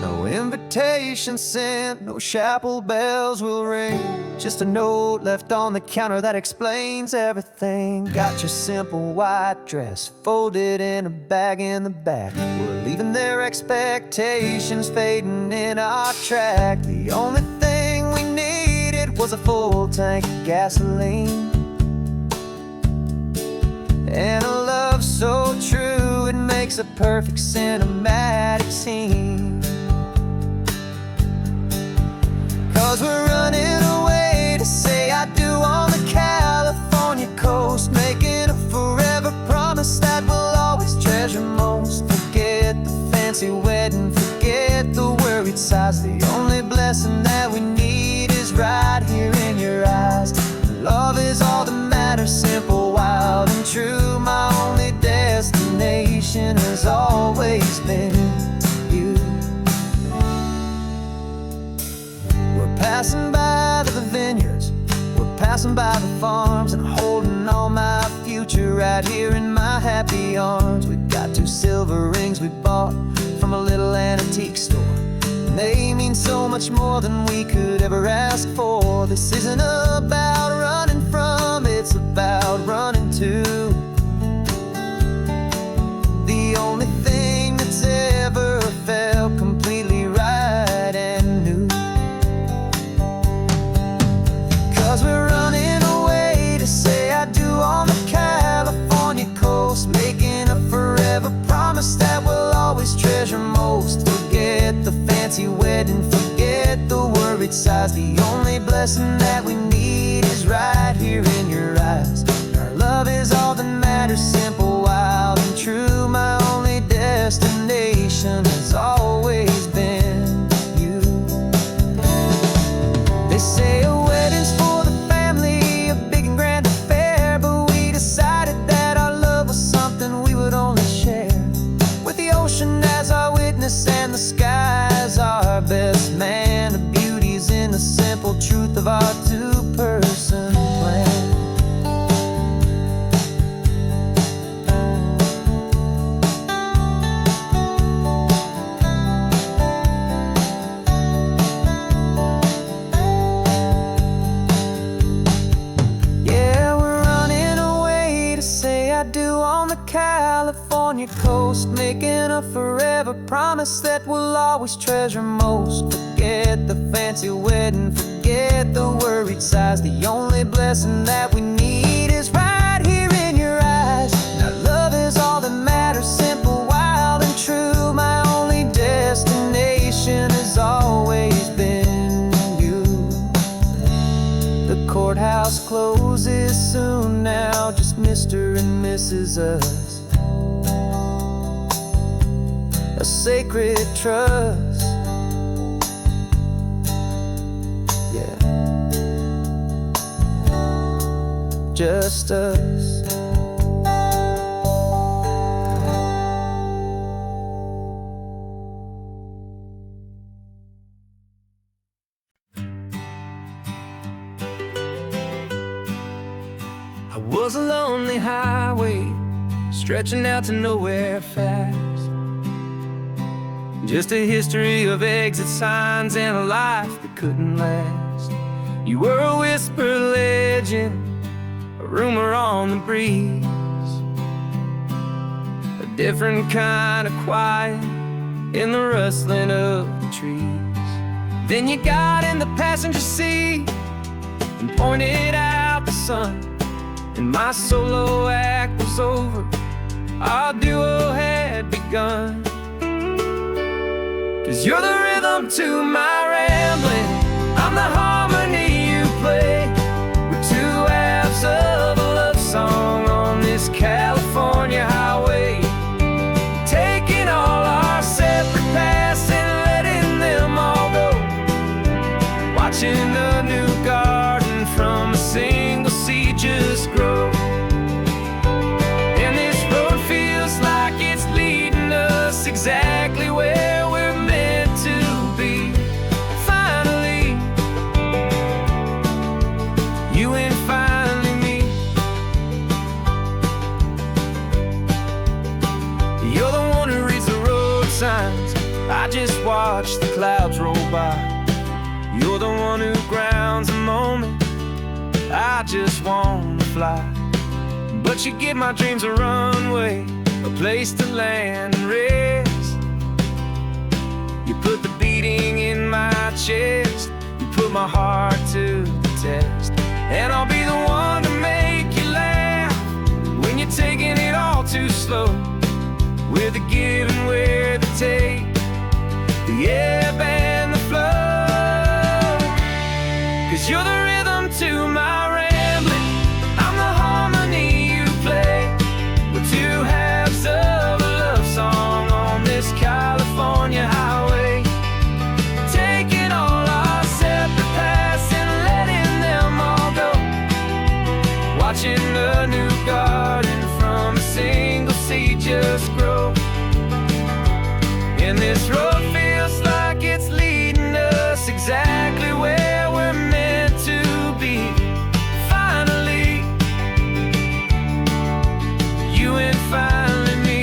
No invitation sent, no chapel bells will ring. Just a note left on the counter that explains everything. Got your simple white dress folded in a bag in the back. We're leaving their expectations fading in our track. The only thing we needed was a full tank of gasoline, and a love so true it makes a perfect cinematic scene. 'Cause we're running away to say I do on the California coast, making a forever promise that we'll always treasure most. Forget the fancy wedding, forget the worried sighs. The only blessing that we need is right here in your eyes. Love is all that matters, simple, wild, and true. My only destination has always been you. We're passing by the vineyards, we're passing by the farms, and holding on my future right here in my happy arms. We've got 2 silver rings we bought from a little antique store, and they mean so much more than we could ever ask for. This isn't about running from, it's about running to the only thing that's ever felt completely right and new. 'Cause we're running away to say I do on the California coast, making a forever promise that we'll always treasure most. Forget the fancy wedding, forget the worried sighs. The only blessing that we need is right here in your eyes. Our love is all that matters, simple, wild, and true. My only destination has always been you. They say a wedding's for the family, a big and grand affair, but we decided that our love was something we would only share with the ocean as our witness and the sky as our best man. The beauty's in the simple truth of our 2-person plan. Yeah, we're running away to say I do on the California coast, making a forever promise that we'll always treasure most. Forget the fancy wedding, forget the worried sighs. The only blessing that we need is right here in your eyes. Now love is all that matters, simple, wild, and true. My only destination has always been you. The courthouse closes soon now, just Mr. and Mrs. Us. A sacred trust, yeah, just us. I was a lonely highway stretching out to nowhere fast. Just a history of exit signs and a life that couldn't last. You were a whisper legend, a rumor on the breeze, a different kind of quiet in the rustling of the trees. Then you got in the passenger seat and pointed out the sun, and my solo act was over, our duo had begun. 'Cause you're the rhythm to my rambling, I'm the harmony you play. We're 2 halves of a love song on this California highway, taking all our separate paths and letting them all go, watching a new garden from a single seed just grow. And this road feels like it's leading us exactly where we're meant to be. Finally, just watch the clouds roll by. You're the one who grounds a moment. I just wanna fly, but you give my dreams a runway, a place to land and rest. You put the beating in my chest, you put my heart to the test. And I'll be the one to make you laugh when you're taking it all too slow. We're the give and we're the take, the ebb and the flow. 'Cause you're the rhythm to my rambling, I'm the harmony you play. We're two halves of a love song on this California highway, taking all our separate paths and letting them all go. Watching a new garden from a single seed just grow. And this road feels like it's leading us exactly where we're meant to be. Finally, you and finally me.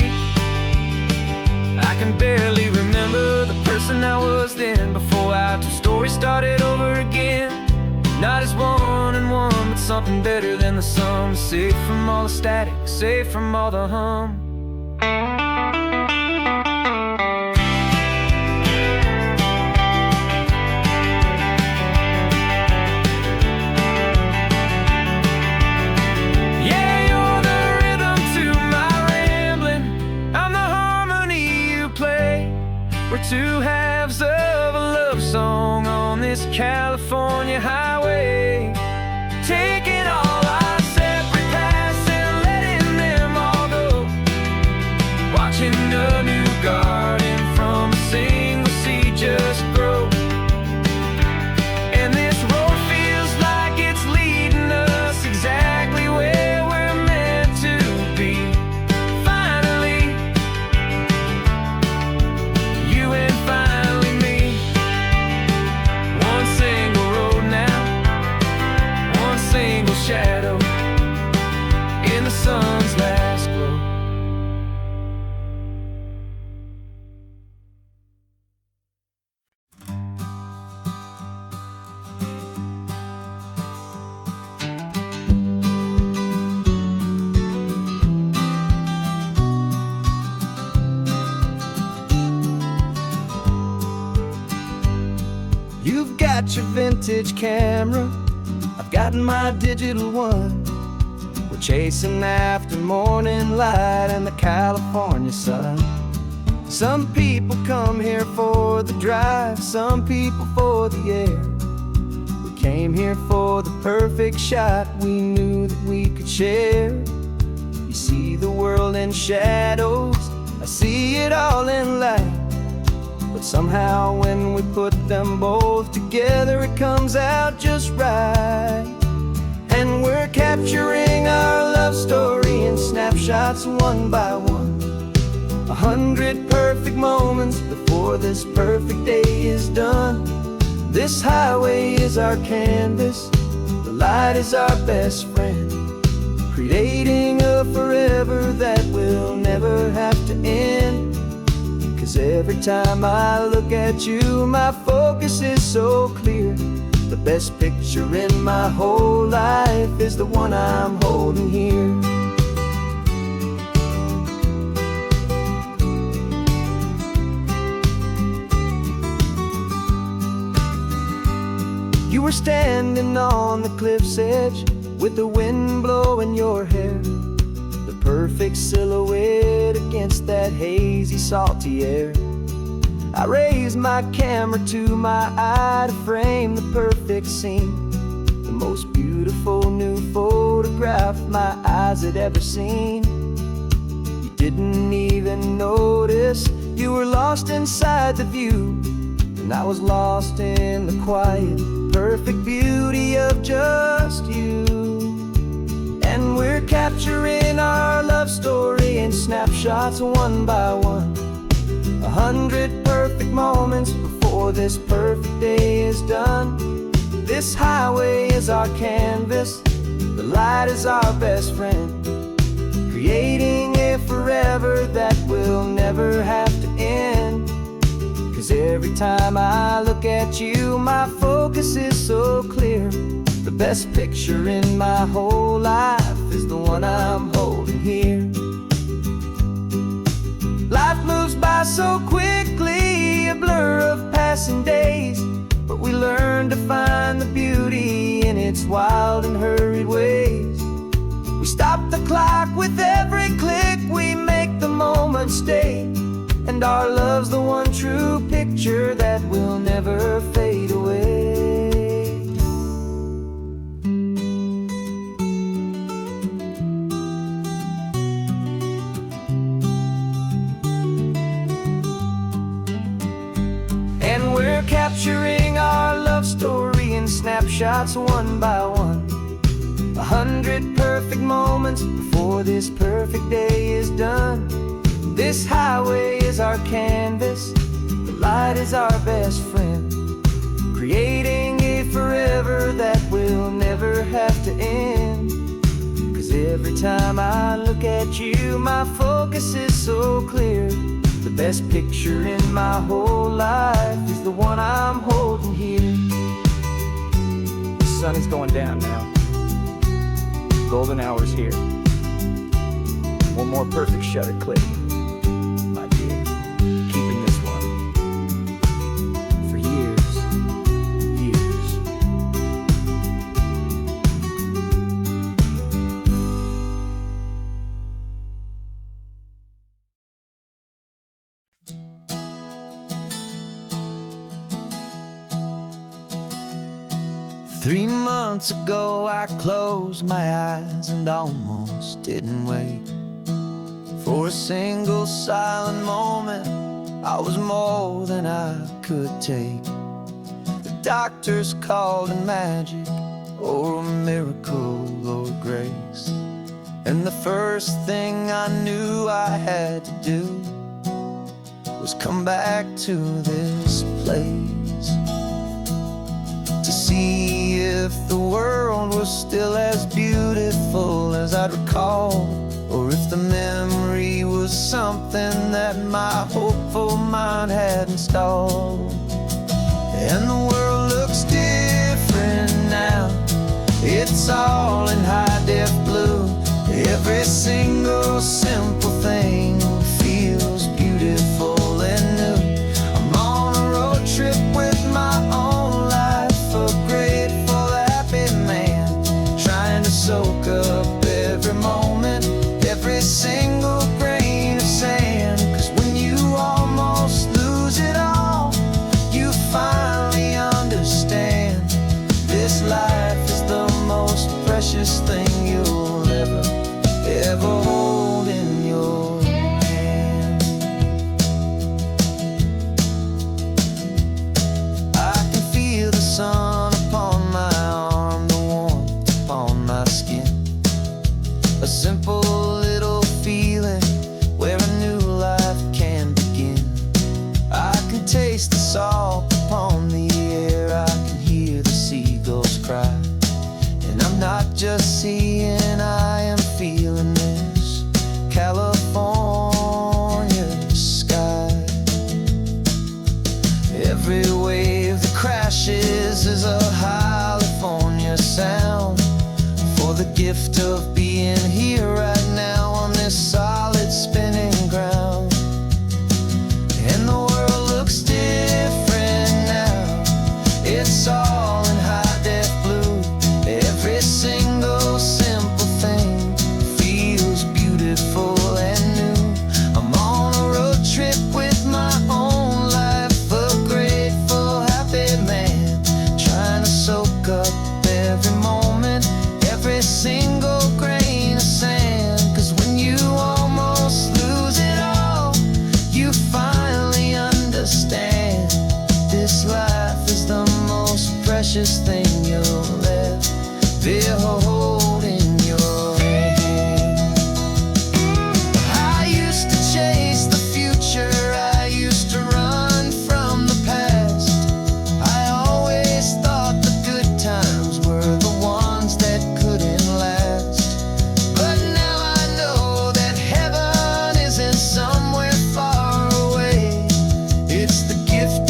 I can barely remember the person I was then, before our two stories started over again. Not as one and one, but something better than the sum. Safe from all the static, safe from all the hum. We're two halves of a love song on this California highway, taking all our separate paths and letting them all go. Watching a new garden from a single seed just grow. And this road feels like it's leading us exactly where we're meant to be. Finally, you and finally me. One single road now, one single shadow in the sun's last glow. You've got your vintage camera, I've got my digital one. We're chasing after morning light and the California sun. Some people come here for the drive, some people for the air. We came here for the perfect shot we knew that we could share. You see the world in shadows, I see it all in light. But somehow when we put them both together, it comes out just right. And we're capturing our love story in snapshots one by one. 100 perfect moments before this perfect day is done. This highway is our canvas, the light is our best friend, creating a forever that will never have to end. 'Cause every time I look at you, my focus is so clear. The best picture in my whole life is the one I'm holding here. You were standing on the cliff's edge with the wind blowing your hair, the perfect silhouette against that hazy, salty air. I raised my camera to my eye to frame the perfect scene, the most beautiful new photograph my eyes had ever seen. You didn't even notice, you were lost inside the view, and I was lost in the quiet, perfect beauty of just you. And we're capturing our love story in snapshots one by one. 100 perfect moments before this perfect day is done. This highway is our canvas, the light is our best friend, creating a forever that will never have to end. 'Cause 'Cause every time I look at you, my focus is so clear. The best picture in my whole life is the one I'm holding here. Life moves by so quickly, a blur of passing days, but we learn to find the beauty in its wild and hurried ways. We stop the clock with every click, we make the moment stay, and our love's the one true picture that will never fade away. And we're capturing our love story in snapshots one by one. 100 perfect moments before this perfect day is done. This highway is our canvas, the light is our best friend, creating a forever that will never have to end. 'Cause every time I look at you, my focus is so clear. The best picture in my whole life is the one I'm holding here. The sun is going down now. Golden hour's here. One more perfect shutter click, my dear. Keeping this one for years, years. Three months ago I closed my eyes and almost didn't wake. For a single silent moment, I was more than I could take. The doctors called it magic, or a miracle, or grace. And the first thing I knew I had to do was come back to this place, to see if the world was still as beautiful as I'd recall, or if the memory was something that my hopeful mind had installed. And the world looks different now, it's all in high-def blue. Every single simple thing feels beautiful and new. I'm on a road trip with my own life, a grateful, happy man, trying to soak up every moment, every single grain of sand. 'Cause when you almost lose it all, you finally understand this life is the most precious thing you'll ever hold in your hand. I can feel the sun upon my arm, the warmth upon my skin, a simple little feeling where a new life can begin. I can taste the salt upon the air, I can hear the seagulls cry, and I'm not just seeing, I am feeling this California sky. Every wave that crashes is a California sound, for the gift of being here right now on this solid spinning ground. And the world looks different now, it's all in high-def blue. Every single simple thing feels beautiful and new. I'm on a road trip with my own life, a grateful, happy man, trying to soak up every moment, every single grain of sand. 'Cause when you almost lose it all, you finally understand this life is the most precious thing you'll ever hold in your hand. I used to chase the future, I used to run from the past. I always thought the good times were the ones that couldn't last. But now I know that heaven isn't somewhere far away, it's the gift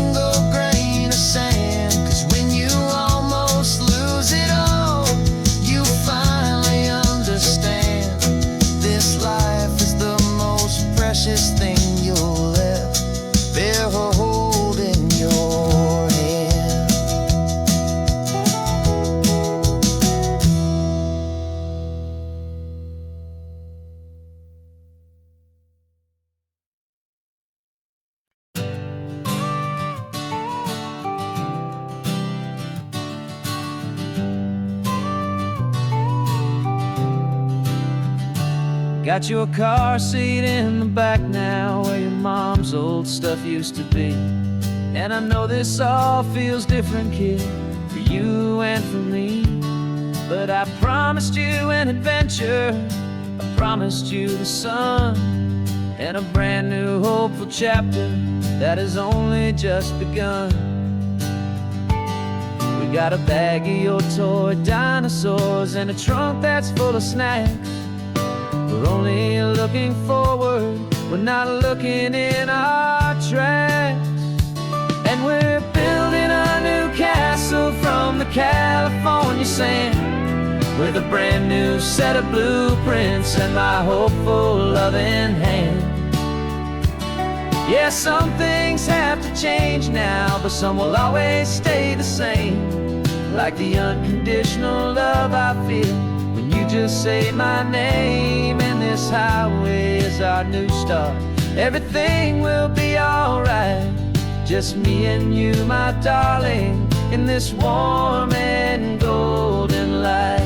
single grain of sand. 'Cause when you almost lose it all, you finally understand this life is the most precious thing you'll ever hold in your hand. Got your car seat in the back now, where your mom's old stuff used to be. And I know this all feels different, kid, for you and for me. But I promised you an adventure, I promised you the sun, and a brand new hopeful chapter that has only just begun. We got a bag of your toy dinosaurs and a trunk that's full of snacks. We're only looking forward, we're not looking in our tracks. And we're building a new castle from the California sand, with a brand new set of blueprints and my hopeful loving hand. Yeah, some things have to change now, but some will always stay the same. Like the unconditional love I feel when you just say my name. And this highway is our new start. Everything will be alright, just me and you, my darling, in this warm and golden light.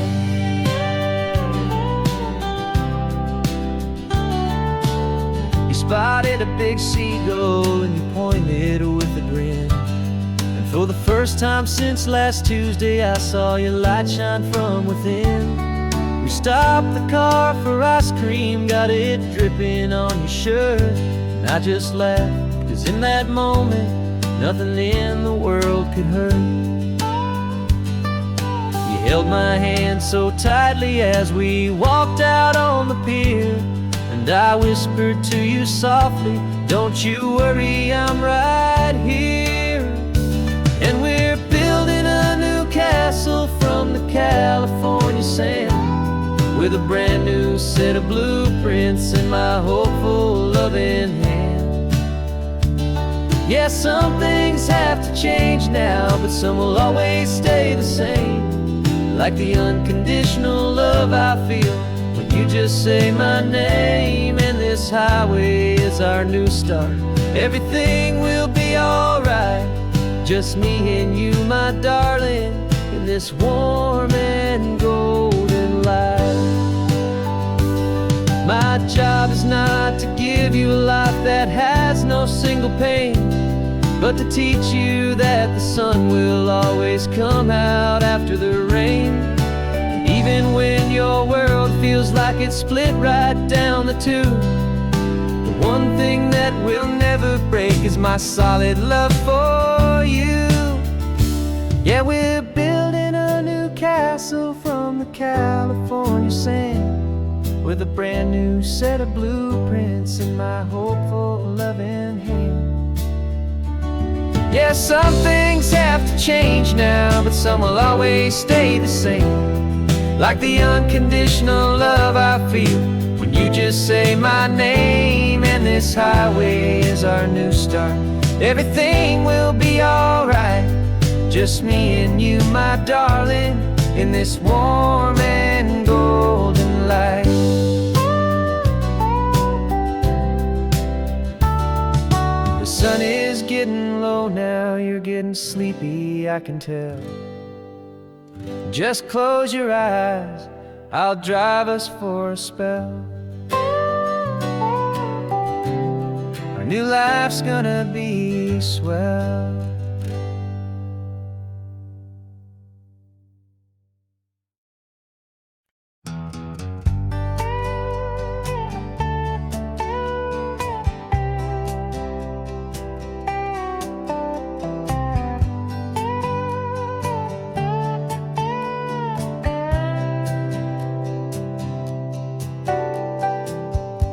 You spotted a big seagull and you pointed with a grin. And for the first time since last Tuesday, I saw your light shine from within. We stopped the car for ice cream, got it dripping on your shirt. And I just laughed, 'cause in that moment, nothing in the world could hurt. You held my hand so tightly as we walked out on the pier, and I whispered to you softly, don't you worry, I'm right here. And we're building a new castle from the California sand, with a brand new set of blueprints in my hopeful loving hand. Yeah, some things have to change now, but some will always stay the same. Like the unconditional love I feel when you just say my name. And this highway is our new start. Everything will be alright, just me and you, my darling, in this warm and golden light. My job is not to give you a life that has no single pain, but to teach you that the sun will always come out after the rain. Even when your world feels like it's split right down the two, the one thing that will never break is my solid love for you. Yeah, we're building a new castle from the California sand, with a brand new set of blueprints in my hopeful loving hand. Yeah, some things have to change now, but some will always stay the same. Like the unconditional love I feel when you just say my name. And this highway is our new start. Everything will be alright, just me and you, my darling, in this warm and golden light. The sun is getting low now, you're getting sleepy, I can tell. Just close your eyes, I'll drive us for a spell. Our new life's gonna be swell.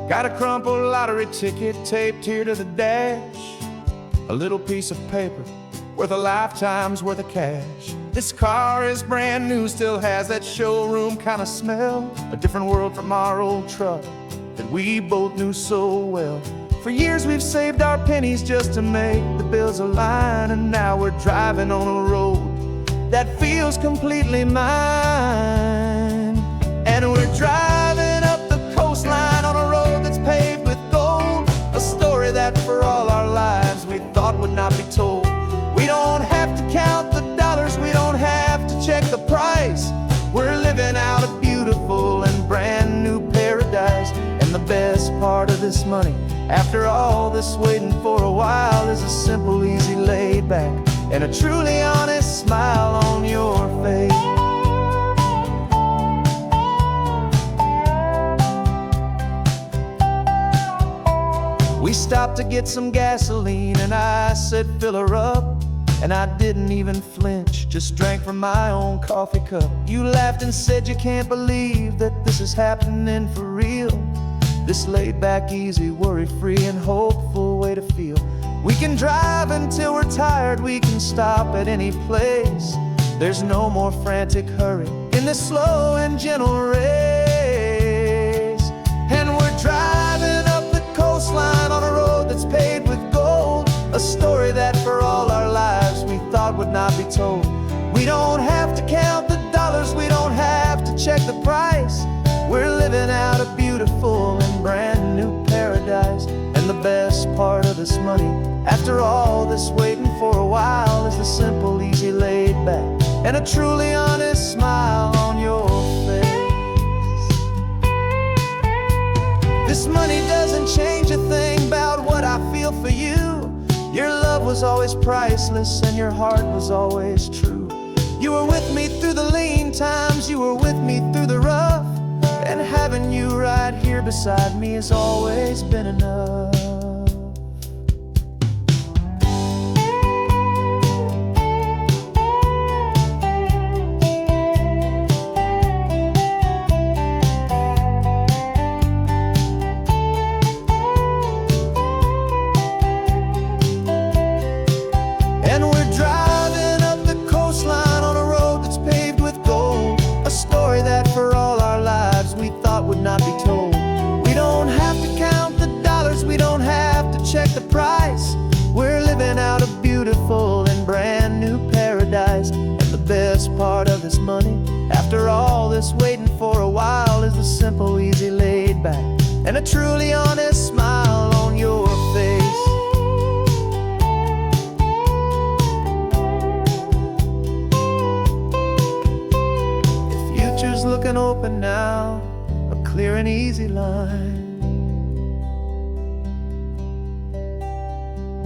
Got a crumpled lottery ticket taped here to the dash, a little piece of paper worth a lifetime's worth of cash. This car is brand new, still has that showroom kind of smell. A different world from our old truck that we both knew so well. For years we've saved our pennies just to make the bills align, and now we're driving on a road that feels completely mine. And we're driving up the coastline on a road that's paved with gold, a story that for all our lives we thought would not be told. We don't have to count the dollars, we don't have to check the price. We're living out a beautiful and brand new paradise. And the best part of this money, after all this waiting for a while, is a simple, easy, laid back, and a truly honest smile on your face. We stopped to get some gasoline, and I said, fill her up. And I didn't even flinch, just drank from my own coffee cup. You laughed and said you can't believe that this is happening for real. This laid back, easy, worry-free and hopeful way to feel. We can drive until we're tired, we can stop at any place. There's no more frantic hurry in this slow and gentle race. And we're driving up the coastline on a road that's paved with gold, a story that for all our lives we thought would not be told. We don't have to count the dollars, we don't have to check the price. We're living out a beautiful and brand new paradise. And the best part of this money, after all this waiting for a while, is the simple, easy, laid back, and a truly honest smile on your face. This money doesn't change a thing about what I feel for you. Your love was always priceless and your heart was always true. You were with me through the lean times, you were with me through the rough, and having you right here beside me has always been enough. Not be told. We don't have to count the dollars, we don't have to check the price. We're living out a beautiful and brand new paradise. And the best part of this money, after all this waiting for a while, is the simple, easy, laid back, and a truly honest smile on your face. The future's looking open now, clear and easy line.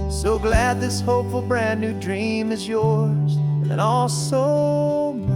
So glad this hopeful brand new dream is yours and also mine.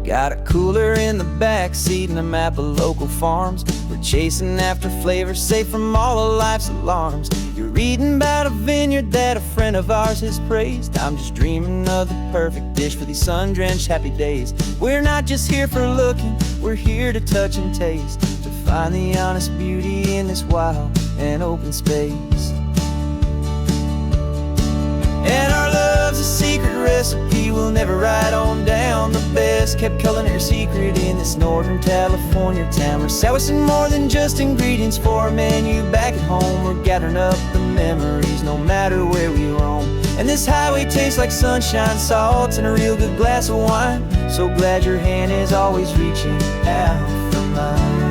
Got a cooler in the back seat and a map of local farms. We're chasing after flavors safe from all of life's alarms. You're reading about a vineyard that a friend of ours has praised. I'm just dreaming of the perfect dish for these sun-drenched happy days. We're not just here for looking, we're here to touch and taste, to find the honest beauty in this wild and open space. And our love's a secret recipe we'll never write on down. The best kept culinary secret in this Northern California town. We're sourcing more than just ingredients for a menu back at home. We're gathering up the memories no matter where we roam. And this highway tastes like sunshine, salt, and a real good glass of wine. So glad your hand is always reaching out for mine.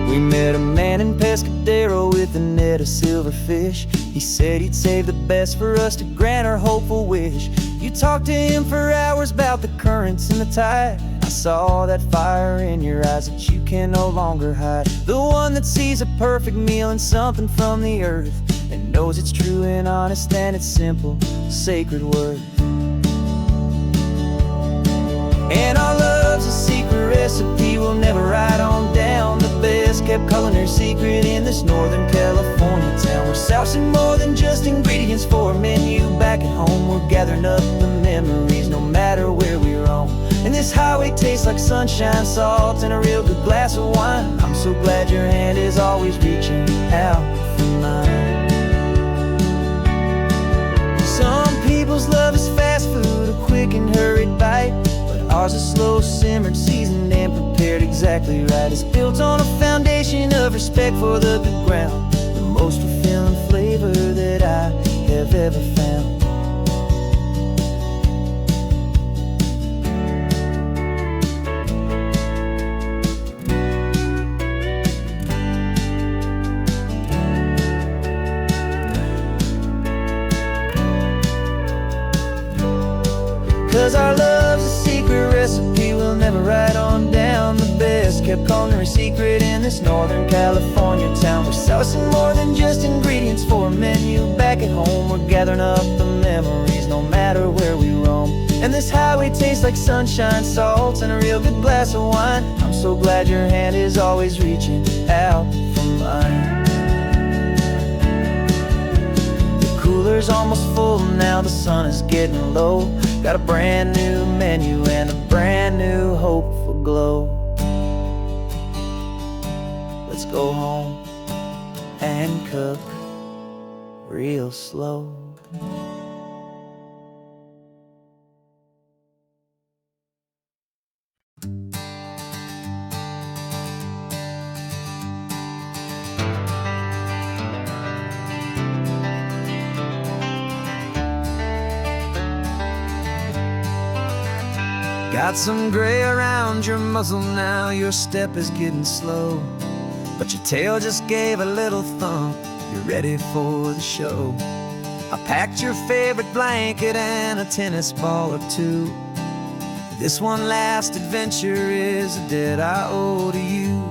We met a man in Pescadero with a net of silverfish. He said he'd save the best for us to grant our hopeful wish. You talked to him for hours about the currents and the tide. I saw that fire in your eyes that you can no longer hide. The one that sees a perfect meal and something from the earth, and knows it's true and honest, and it's simple, sacred word. And our love's a secret recipe we'll never write on down. The best kept culinary secret in this Northern California town. We're sourcing more than just ingredients for a menu. Back at home we're gathering up the memories, no matter where we roam. And this highway tastes like sunshine, salt, and a real good glass of wine. I'm so glad your hand is always reaching out for mine. Some people's love is fast food, a quick and hurried bite, but ours is slow simmered, seasoned, and prepared exactly right. It's built on a foundation of respect for the good ground, the most fulfilling flavor that I have ever found. 'Cause our love's a secret recipe we'll never write on down. The best kept culinary secret in this Northern California town. We're sourcing more than just ingredients for a menu. Back at home we're gathering up the memories, no matter where we roam. And this highway tastes like sunshine, salt, and a real good glass of wine. I'm so glad your hand is always reaching out for mine. The cooler's almost full now, the sun is getting low. Got a brand new menu and a brand new hopeful glow. Let's go home and cook real slow. Got some gray around your muzzle now, your step is getting slow, but your tail just gave a little thump, you're ready for the show. I packed your favorite blanket and a tennis ball or two. This one last adventure is a debt I owe to you.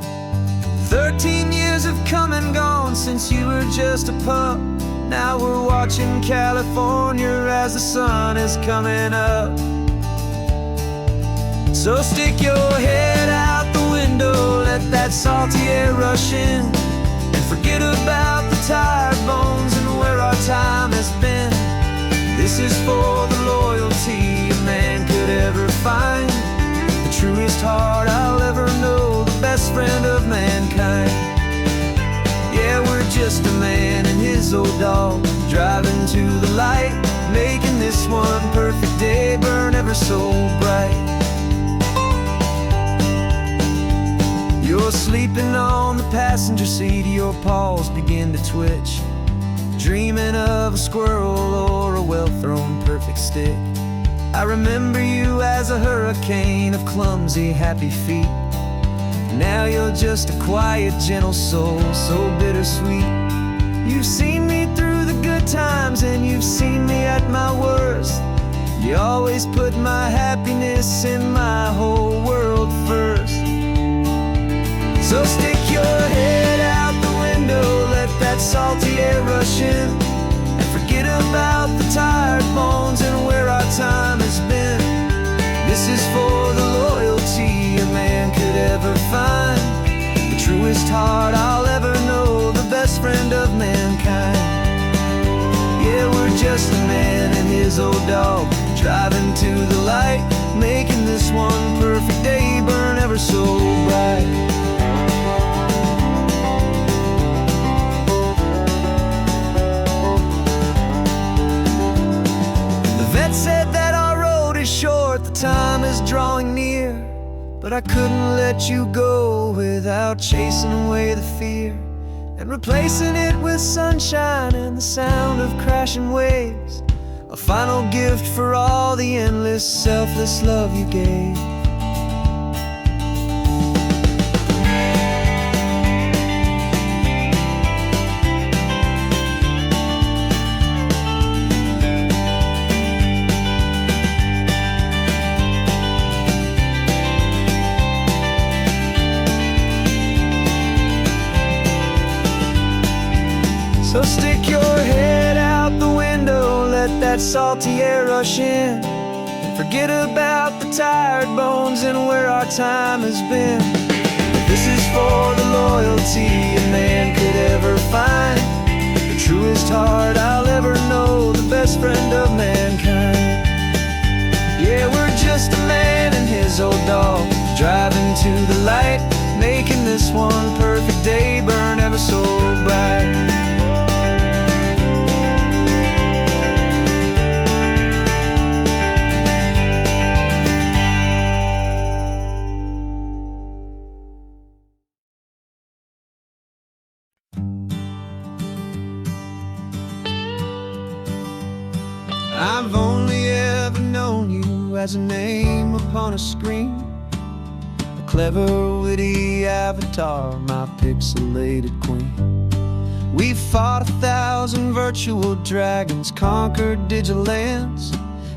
13 years have come and gone since you were just a pup. Now we're watching California as the sun is coming up. So stick your head out the window, let that salty air rush in, and forget about the tired bones and where our time has been. This is for the loyalty a man could ever find, the truest heart I'll ever know, the best friend of mankind. Yeah, we're just a man and his old dog, driving to the light, making this one perfect day burn ever so bright. You're sleeping on the passenger seat, your paws begin to twitch, dreaming of a squirrel or a well-thrown perfect stick. I remember you as a hurricane of clumsy, happy feet. Now you're just a quiet, gentle soul, so bittersweet. You've seen me through the good times and you've seen me at my worst. You always put my happiness in my whole world first. So stick your head out the window, let that salty air rush in, and forget about the tired bones and where our time has been. This is for the loyalty a man could ever find, the truest heart I'll ever know, the best friend of mankind. Yeah, we're just a man and his old dog, driving to the light, making this one perfect day burn ever so bright. Said that our road is short, the time is drawing near, but I couldn't let you go without chasing away the fear and replacing it with sunshine and the sound of crashing waves, a final gift for all the endless, selfless love you gave. So stick your head that salty air rush in, and forget about the tired bones and where our time has been. This is for the loyalty a man could ever find, the truest heart I'll ever know, the best friend of mankind. Yeah, we're just a man and his old dog, driving to the light, making this one perfect day burn ever so bright. I've only ever known you as a name upon a screen, a clever, witty avatar, my pixelated queen. We fought 1,000 virtual dragons, conquered digital lands,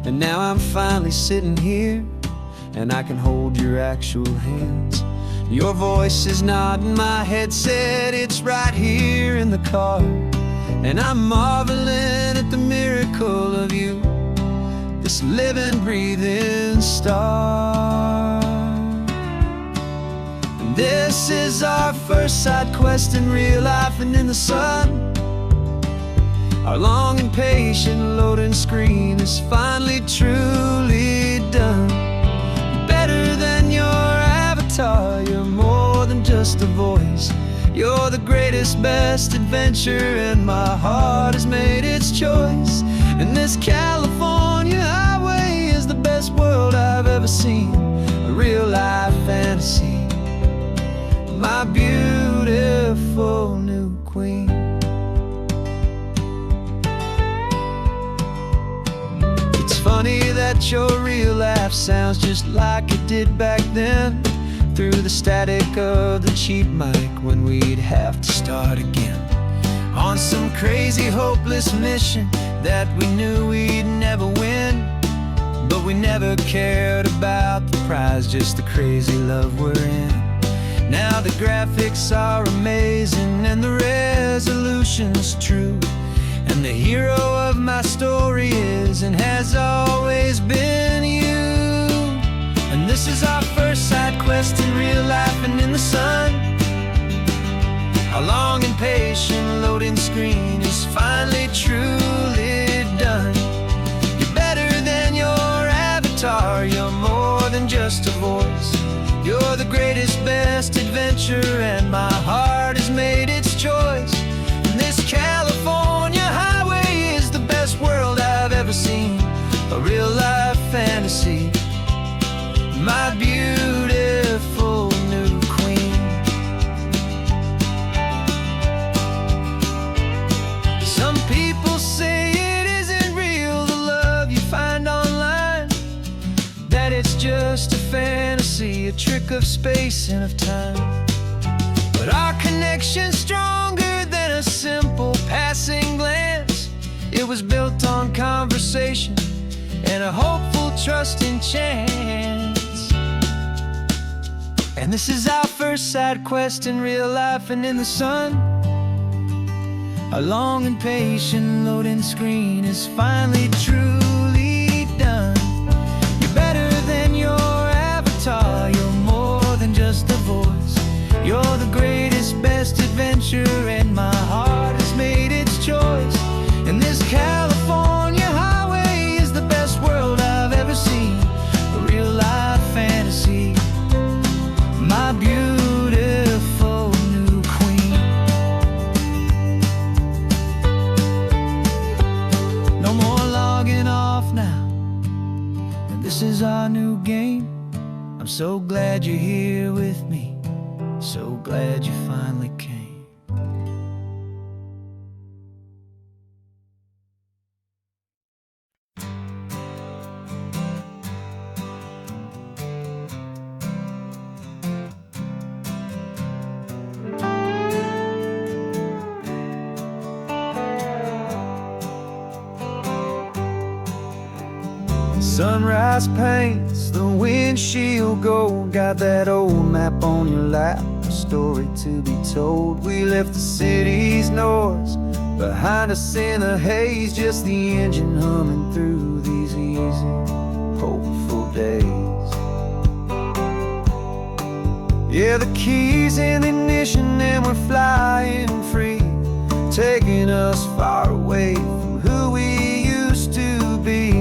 and now I'm finally sitting here, and I can hold your actual hands. Your voice is not in my headset, it's right here in the car, and I'm marveling at the miracle of you, this living, breathing star. And this is our first side quest in real life and in the sun. Our long and patient loading screen is finally truly done. Better than your avatar, you're more than just a voice. You're the greatest, best adventure, and my heart has made its choice. And this California highway is the best world I've ever seen, a real life fantasy, my beautiful new queen. It's funny that your real life sounds just like it did back then, through the static of the cheap mic when we'd have to start again, on some crazy hopeless mission that we knew we'd never win. But we never cared about the prize, just the crazy love we're in. Now the graphics are amazing and the resolution's true, and the hero of my story is and has always been you. And this is our first side quest in real life and in the sun. Our long and patient loading screen is finally truly done. You're better than your avatar, you're more than just a voice. You're the greatest, best adventure, and my heart has made its choice. And this California highway is the best world I've ever seen, a real life fantasy, my beautiful new queen. Some people say it isn't real, the love you find online, that it's just a fantasy, a trick of space and of time. But our connection's stronger than a simple passing glance. It was built on conversation and a hopeful, trusting chance. And this is our first side quest in real life and in the sun. Our long and patient loading screen is finally truly done. You're better than your avatar, you're more than just a voice. You're the greatest, best adventure, and my heart has made its choice. And this California highway is the best world I've ever seen, a real life fantasy, my beautiful new queen. No more logging off now, and this is our new game. I'm so glad you're here with me, so glad you finally came. Sunrise paints the windshield gold, got that old map on your lap, a story to be told. We left the city's noise, Behind us in the haze, just the engine humming through these easy, hopeful days. Yeah, the keys in the ignition and we're flying free, taking us far away from who we used to be.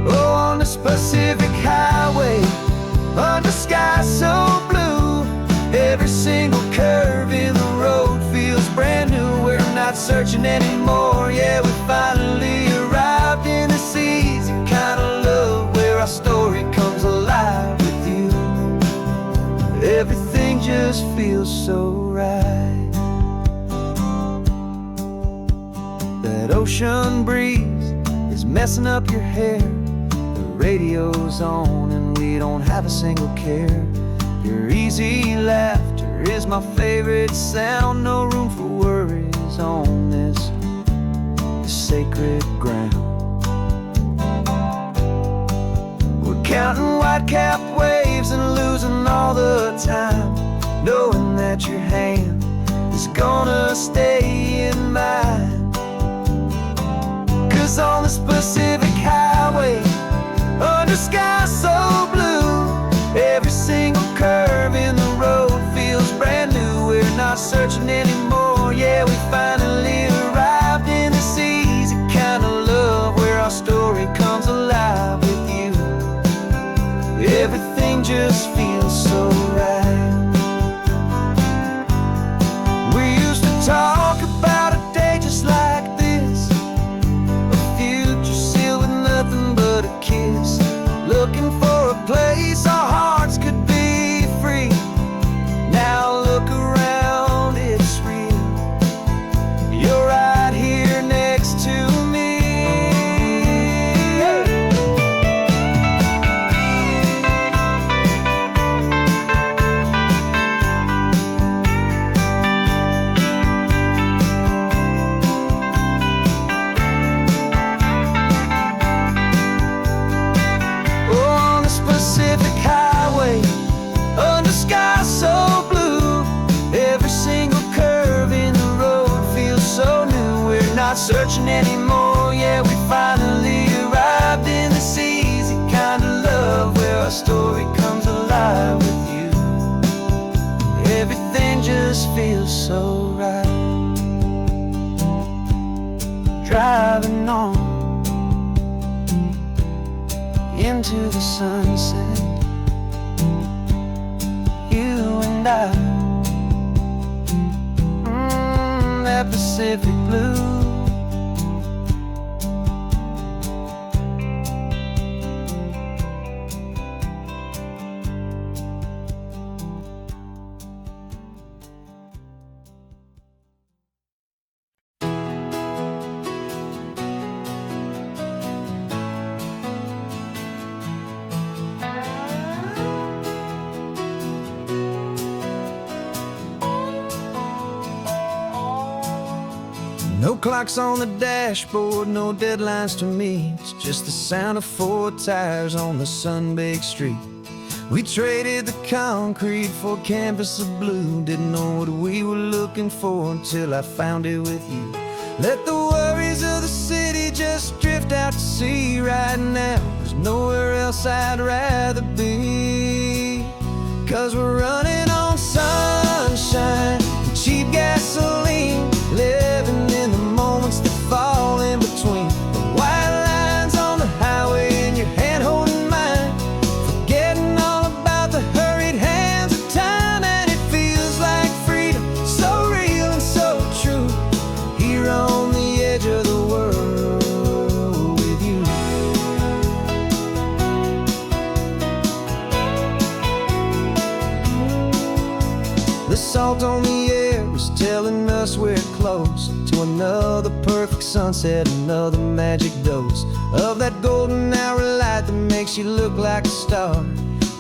Oh, on this Pacific highway, under skies so blue, every single curve in the road feels brand new. We're not searching anymore, yeah, we finally arrived in this easy kind of love where our story comes alive with you. Everything just feels so right. That ocean breeze is messing up your hair, the radio's on and we don't have a single care. Your easy laughter is my favorite sound, no room for worries on this sacred ground. We're counting white-capped waves and losing all the time, knowing that your hand is gonna stay in mine. 'Cause on this Pacific highway, under skies so blue, every single curve in the road feels brand new. We're not searching anymore, yeah, we finally arrived in this easy kind of love where our story comes alive with you. Everything just feels so right. We used to talk about a day just like this, a future sealed with nothing but a kiss, looking for a place our hearts could be free. Now look around, it's real. You're right here next to me. Pacific highway, under skies so blue, every single curve in the road feels so new. We're not searching anymore, yeah, we finally arrived in this easy kind of love where our story comes alive with you. Everything just feels so right. Driving on into the sunset, you and I, that Pacific blue. No clocks on the dashboard, no deadlines to meet, just the sound of 4 tires on the sun-baked street. We traded the concrete for a canvas of blue, didn't know what we were looking for until I found it with you. Let the worries of the city just drift out to sea right now. There's nowhere else I'd rather be, 'cause we're running on sunshine and cheap gasoline, living in the moments that fall in between the white lines on the highway and your hand holding mine, forgetting all about the hurried hands of time. And it feels like freedom, so real and so true, here on the edge of the world with you. The salt on the air is telling us we're close to another perfect sunset, another magic dose of that golden hour light that makes you look like a star,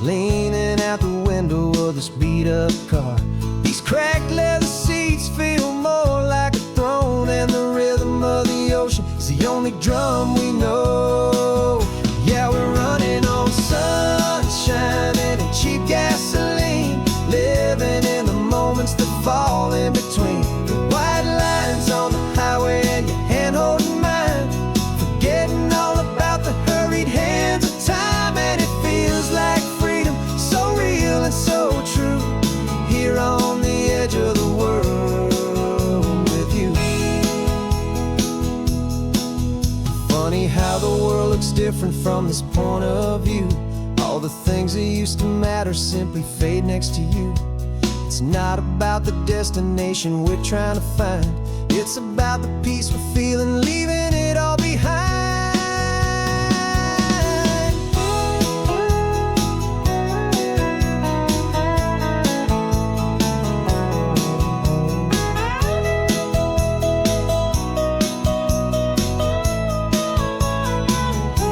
leaning out the window of this beat-up car. These cracked leather seats feel more like a throne, and the rhythm of the ocean is the only drum we know. Yeah, we're running on sunshine and cheap gasoline, living in the moments that fall in between the white different from this point of view. All the things that used to matter simply fade next to you. It's not about the destination we're trying to find. It's about the peace we're feeling, leaving it all behind.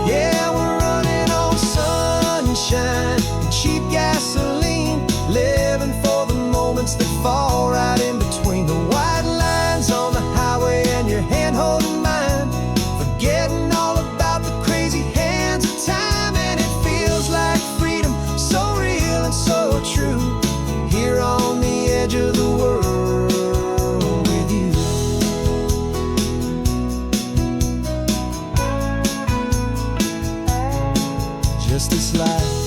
Yeah, we're running on sunshine and cheap gasoline, living for the moments that fall right in between the white lines on the highway and your hand holding mine, forgetting all about the crazy hands of time. And it feels like freedom, so real and so true, here on the edge of the world with you. Just this life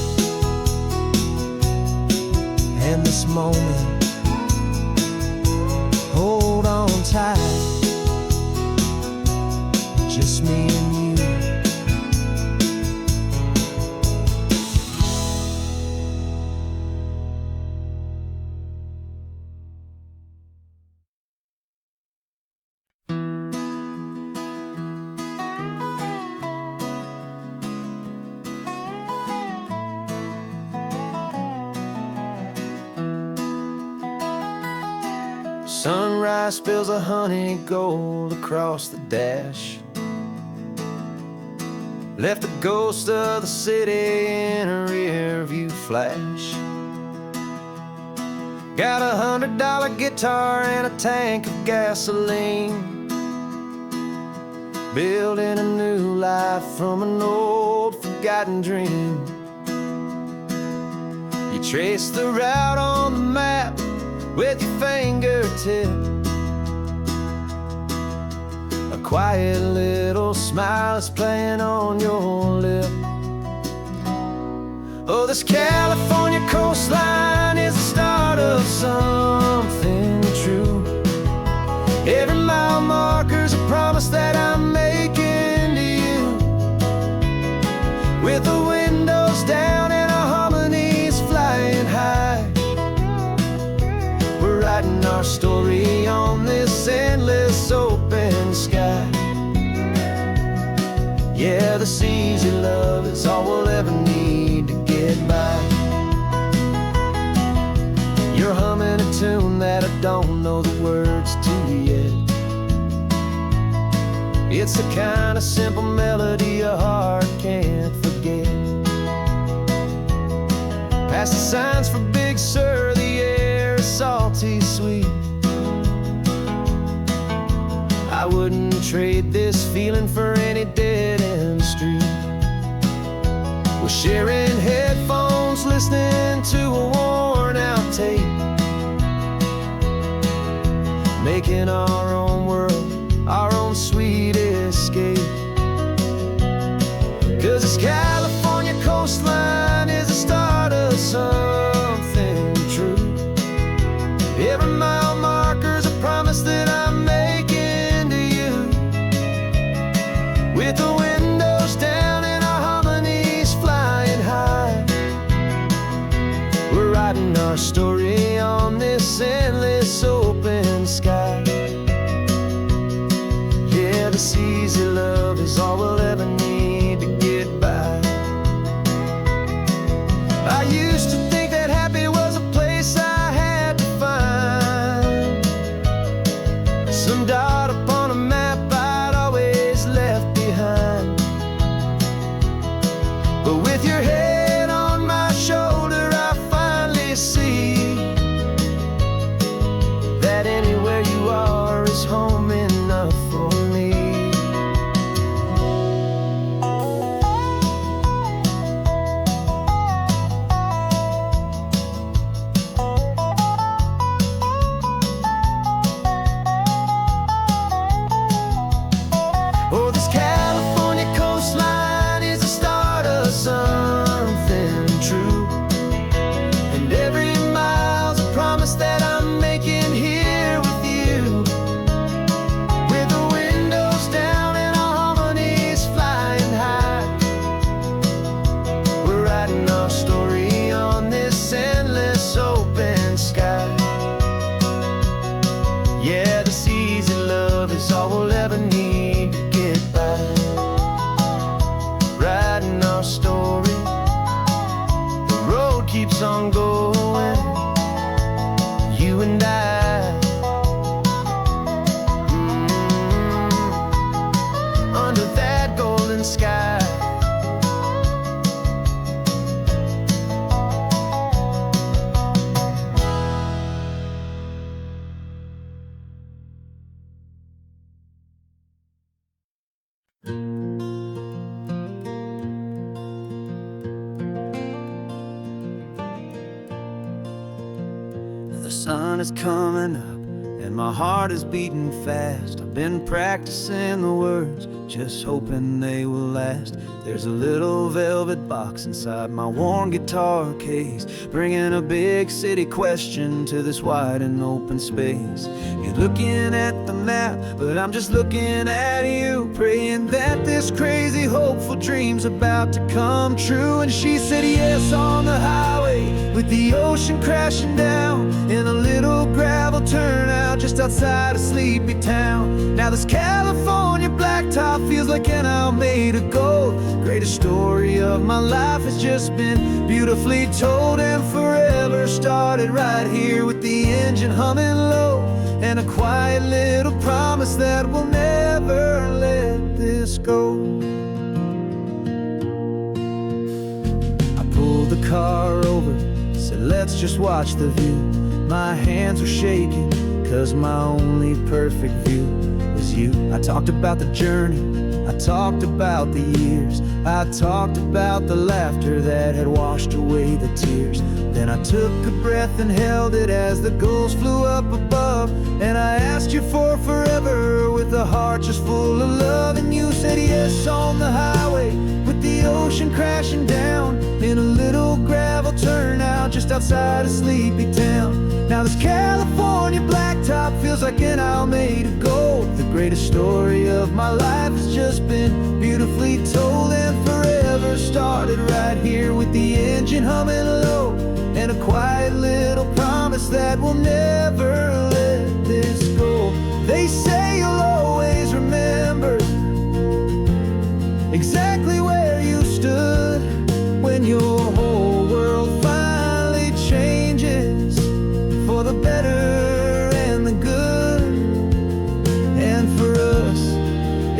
and this moment, hold on tight, just me and you. Sunrise spills a honey gold across the dash, left the ghost of the city in a rear view flash. Got a $100 guitar and a tank of gasoline, building a new life from an old forgotten dream. You trace the route on the map with your fingertip, a quiet little smile is playing on your lip. Oh, this California coastline is the start of something true. Every mile marker's a promise that I'm making to you, with the windows down and our harmonies flying high. We're writing our story on this endless open sky. Yeah, this easy love is all we'll ever need to get by. You're humming a tune that I don't know the words to yet. It's the kind of simple melody a heart can't forget. Past the signs for Big Sur, the air is salty sweet. I wouldn't trade this feeling for any dead-end street. We're sharing headphones, listening to a worn-out tape, making our own world, our own sweet escape. 'Cause this California coastline is the start of something true. Every mile marker's a promise that I'm making to you, with the windows down and our harmonies flying high. We're writing our story on this endless open sky. Yeah, this easy love is all we'll ever need to get by. I used to think that happy was a place I had to find, some dot upon a map I'd always left behind. But with your head on my shoulder, I finally see that anywhere you are is home enough for me. Oh, this California coastline is the start of something on going, you and I, under that golden sky. The sun is coming up and my heart is beating fast. I've been practicing the words, just hoping they will last. There's a little velvet box inside my worn guitar case, bringing a big city question to this wide and open space. You're looking at the map, but I'm just looking at you, praying that this crazy hopeful dream's about to come true. And she said yes on the highway, with the ocean crashing down, in a little gravel turnout just outside a sleepy town. Now this California blacktop feels like an hour made of gold. Greatest story of my life has just been beautifully told, and forever started right here with the engine humming low, and a quiet little promise that we'll never let this go. I pulled the car over, said let's just watch the view. My hands were shaking, cause my only perfect view was you. I talked about the journey, I talked about the years, I talked about the laughter that had washed away the tears. Then I took a breath and held it as the gulls flew up above, and I asked you for forever with a heart just full of love. And you said yes on the highway, with the ocean crashing down, in a little gravel turnout just outside a sleepy town. Now this California blacktop feels like an hour made of gold. The greatest story of my life has just been beautifully told, and forever started right here with the engine humming low, and a quiet little promise that we'll never let this go. They say you'll always remember exactly where you stood when your whole world finally changes for the better and the good. And for us,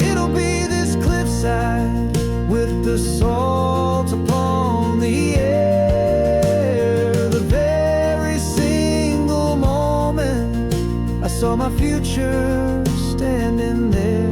it'll be this cliffside with the salt upon the air. The very single moment I saw my future standing there.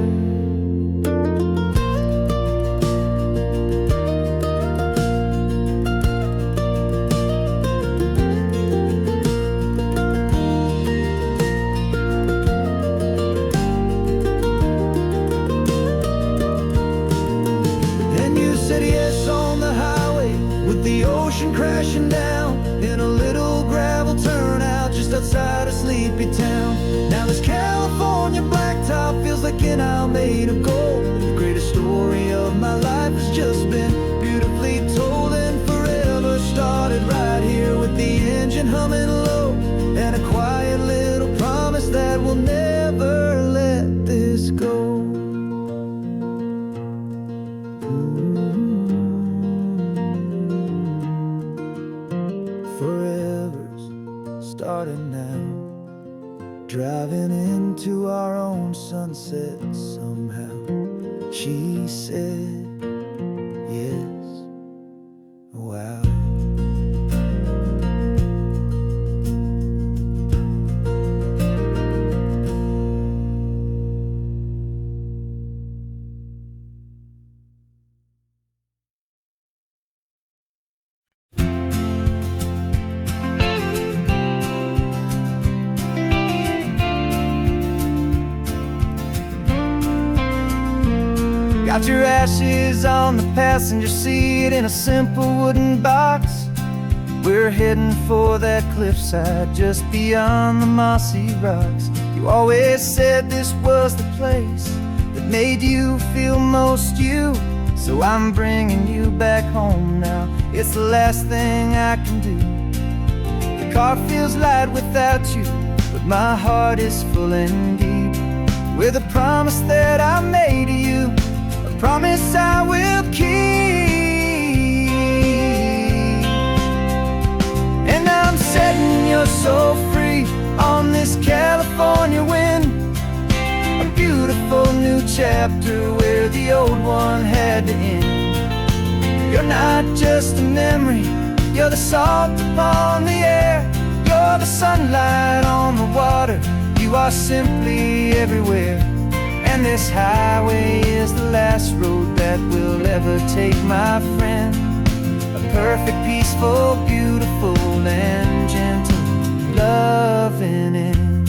Crashing down in a little gravel turnout just outside a sleepy town. Now this California blacktop feels like an hour made of gold. The greatest story of my life has just been beautifully told, and forever started right here with the engine humming low, and a quiet little promise that we'll never let this go. Starting now, driving into our own sunset somehow. She said yes, wow. Got your ashes on the passenger seat in a simple wooden box. We're heading for that cliffside just beyond the mossy rocks. You always said this was the place that made you feel most you, so I'm bringing you back home now. It's the last thing I can do. The car feels light without you, but my heart is full and deep with a promise that I made to you, a promise I will keep. so free on this California wind. A beautiful new chapter where the old one had to end. You're not just a memory, you're the salt upon the air. You're the sunlight on the water, you are simply everywhere. And this highway is the last road that will ever take, my friend. A perfect, peaceful, beautiful, and gentle loving end.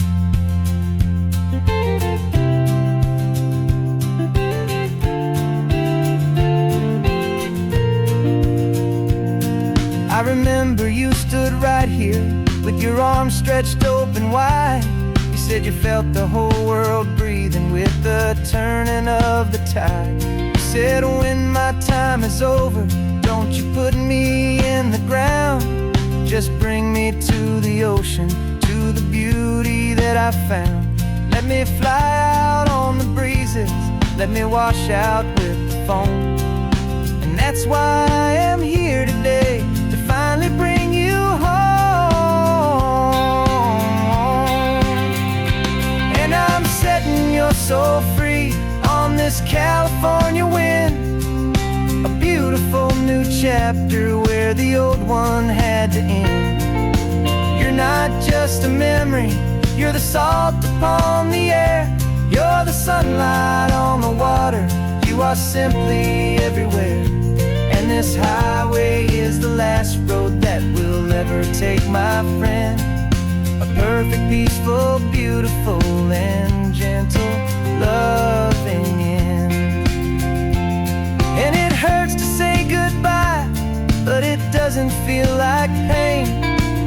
I remember you stood right here with your arms stretched open wide. You said you felt the whole world breathing with the turning of the tide. You said, when my time is over, don't you put me in the ground. Just bring me to the ocean, to the beauty that I found. Let me fly out on the breezes, let me wash out with the foam. And that's why I am here today, to finally bring you home. And I'm setting your soul free on this California wind. A beautiful new chapter where the old one had to end. You're not just a memory, you're the salt upon the air. You're the sunlight on the water, you are simply everywhere. And this highway is the last road that we'll ever take, my friend. A perfect, peaceful, beautiful, and gentle loving end. And it hurts to say goodbye, but it doesn't feel like pain.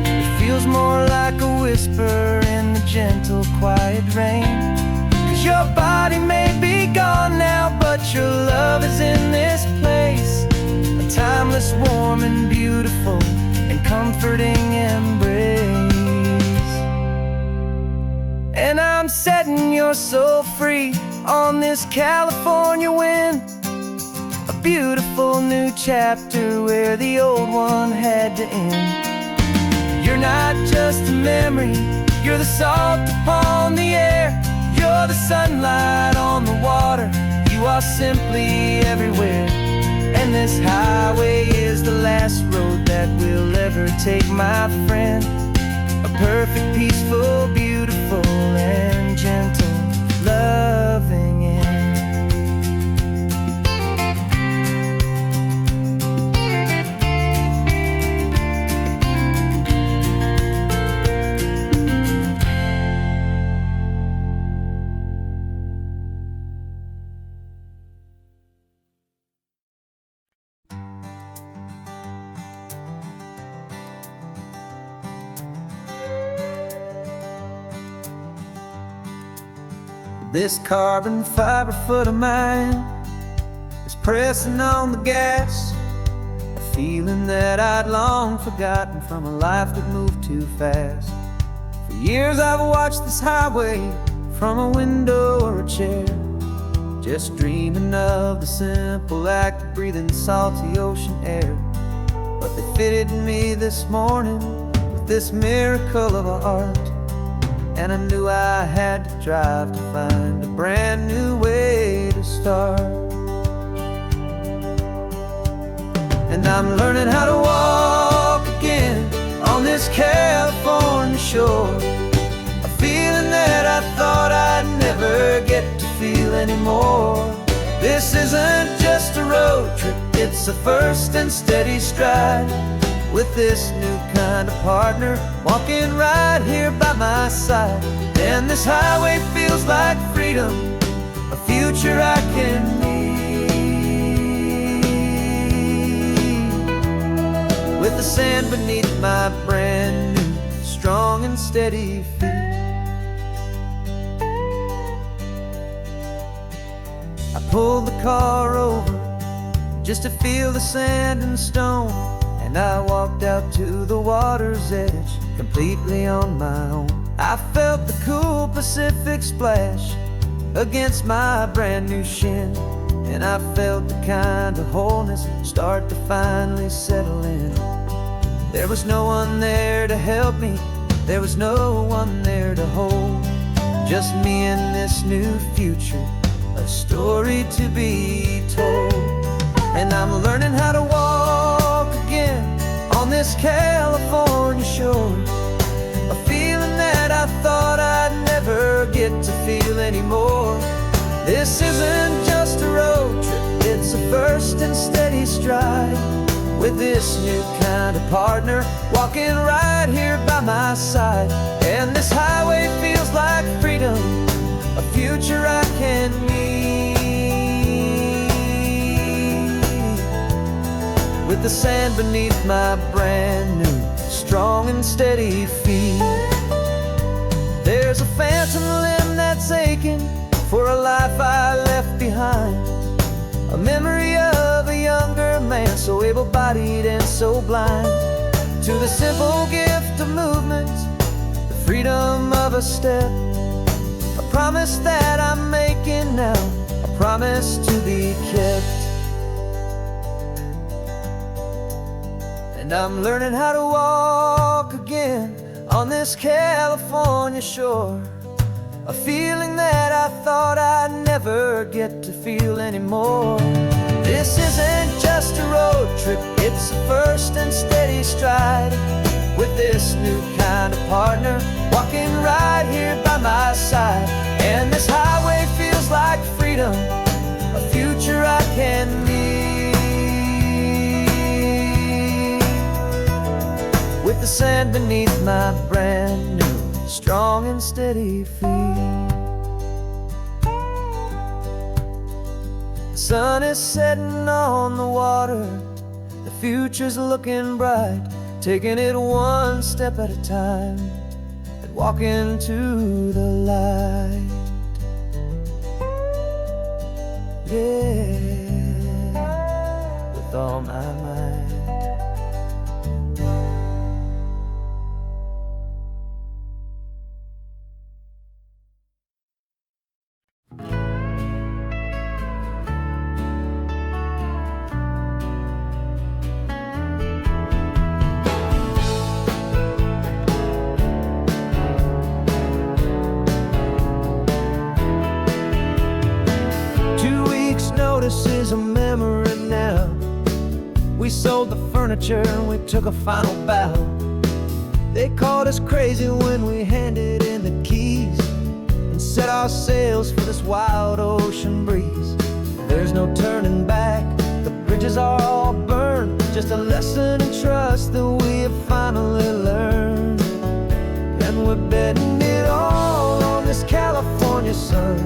It feels more like a whisper in the gentle, quiet rain. 'Cause your body may be gone now, but your love is in this place. A timeless, warm, and beautiful, and comforting embrace. And I'm setting your soul free on this California wind. A beautiful new chapter where the old one had to end. You're not just a memory, you're the salt upon the air. You're the sunlight on the water, you are simply everywhere. And this highway is the last road that we'll ever take, my friend. A perfect, peaceful, beautiful, and gentle loving end. This carbon fiber foot of mine is pressing on the gas, a feeling that I'd long forgotten from a life that moved too fast. For years I've watched this highway from a window or a chair, just dreaming of the simple act of breathing salty ocean air. But they fitted me this morning with this miracle of art, and I knew I had to drive to find a brand new way to start. And I'm learning how to walk again on this California shore, a feeling that I thought I'd never get to feel anymore. This isn't just a road trip, it's a first and steady stride, with this new kind of partner walking right here by my side. And this highway feels like freedom, a future I can need, with the sand beneath my brand new, strong and steady feet. I pulled the car over just to feel the sand and stone, and I walked out to the water's edge, completely on my own. I felt the cool Pacific splash against my brand new shin, and I felt the kind of wholeness start to finally settle in. There was no one there to help me, There was no one there to hold, just me and this new future, a story to be told. And I'm learning how to walk again on this California shore, a feeling that I thought I'd never get to feel anymore. This isn't just a road trip, it's a first and steady stride, with this new kind of partner walking right here by my side. And this highway feels like freedom, a future I can meet, with the sand beneath my brand new, strong and steady feet. There's a phantom limb that's aching for a life I left behind, a memory of a younger man, so able-bodied and so blind, to the simple gift of movement, the freedom of a step, a promise that I'm making now, a promise to be kept. And I'm learning how to walk again on this California shore, a feeling that I thought I'd never get to feel anymore. This isn't just a road trip, it's a first and steady stride, with this new kind of partner walking right here by my side. And this highway feels like freedom, a future I can meet, with the sand beneath my brand new, strong and steady feet. The sun is setting on the water, the future's looking bright, taking it one step at a time and walking to the light. Yeah, with all my might. Notice is a memory now. We sold the furniture and we took a final bow. They called us crazy when we handed in the keys and set our sails for this wild ocean breeze. There's no turning back, the bridges are all burned, just a lesson in trust that we have finally learned. And we're betting it all on this California sun,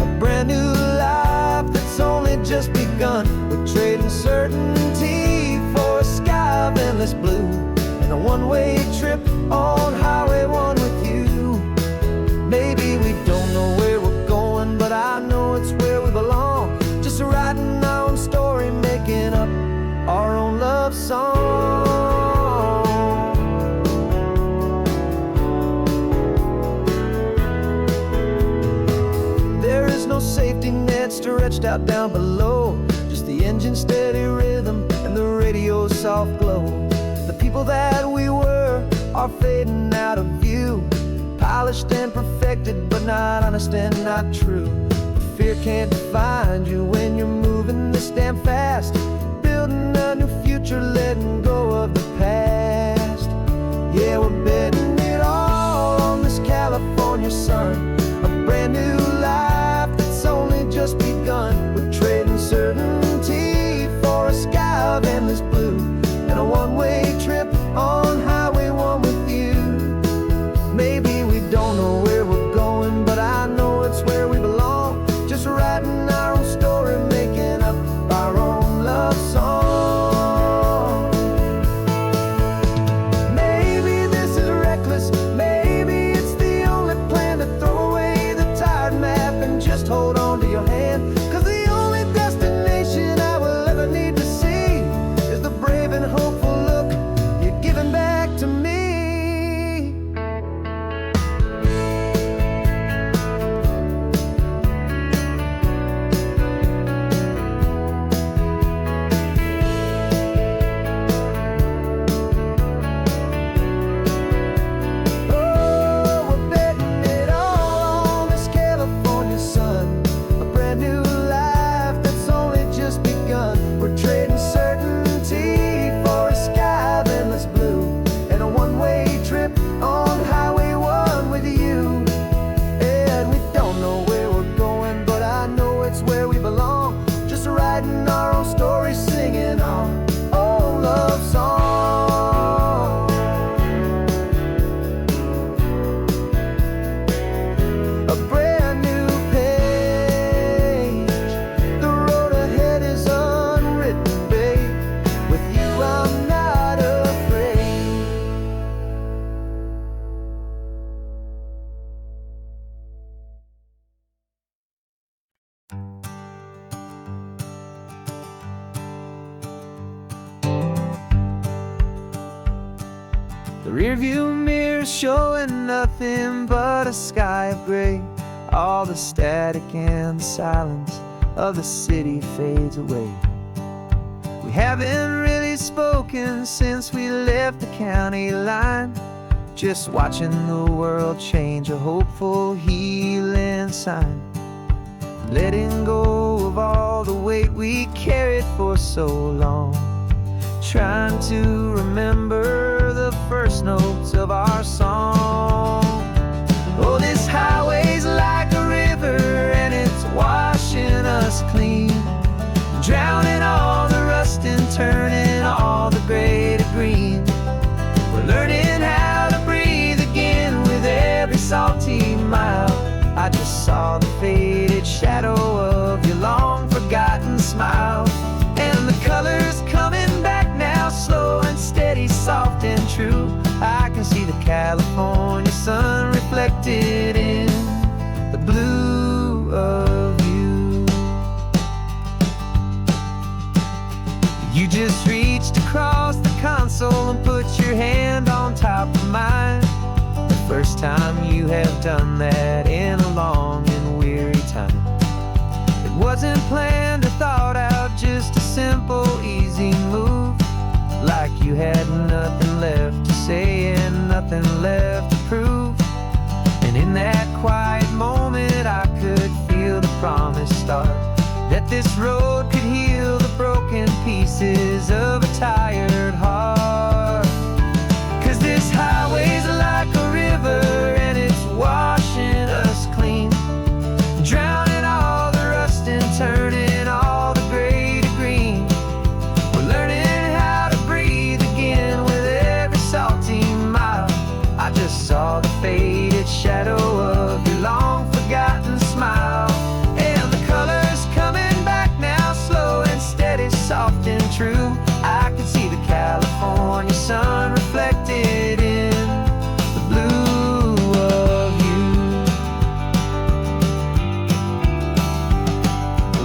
a brand new life that's only just begun. We're trading certainty for a sky of endless blue, and a one-way trip on Highway 1 with you. Maybe we don't know where we're going, but I know it's where we belong, just writing our own story, making up our own love song. There is no safety net stretched out down below, just the engine's steady rhythm and the radio's soft glow. The people that we were are fading out of view, polished and perfected, but not honest and not true. Fear can't find you when you're moving this damn fast, building a new future, letting go of the past. Yeah, we're betting it all on this California sun, a brand new life that's only just begun. We're trading certainty for a sky of endless blue, and a one-way trip on Highway 1 with you. Maybe we don't know where we're going, but I know it's where we belong, just writing our own story, making up our own love song. Maybe this is reckless, maybe it's the only plan to throw away the tired map and just hold on to your hand, 'cause the only destination I will ever need to see is the brave and hopeful look The rearview mirror showing nothing but a sky of gray. All the static and the silence of the city fades away. We haven't really spoken since we left the county line, just watching the world change, a hopeful healing sign. Letting go of all the weight we carried for so long, trying to remember the first notes of our song. Oh, this highway's like a river and it's washing us clean, drowning all the rust and turning all the gray to green. We're learning how to breathe again with every salty mile. I just saw the faded shadow of your long forgotten smile, and the colors coming back now, slow and steady, soft and true. I can see the California sun reflected in the blue of you. You just reached across the console and put your hand on top of mine. The first time you have done that in a long and weary time. It wasn't planned or thought out, just a simple, easy move. Like you had nothing left to say and nothing left to prove. And in that quiet moment I could feel the promise start, that this road could heal the broken pieces of a tired heart. 'Cause this highway's like a river and it's washing us clean, drowning all the rust and turning all the gray to green. We're learning how to breathe again with every salty mile. I just saw the faded shadow of your long forgotten smile, and the colors coming back now, slow and steady, soft and true. I can see the California sun reflected in the blue of you.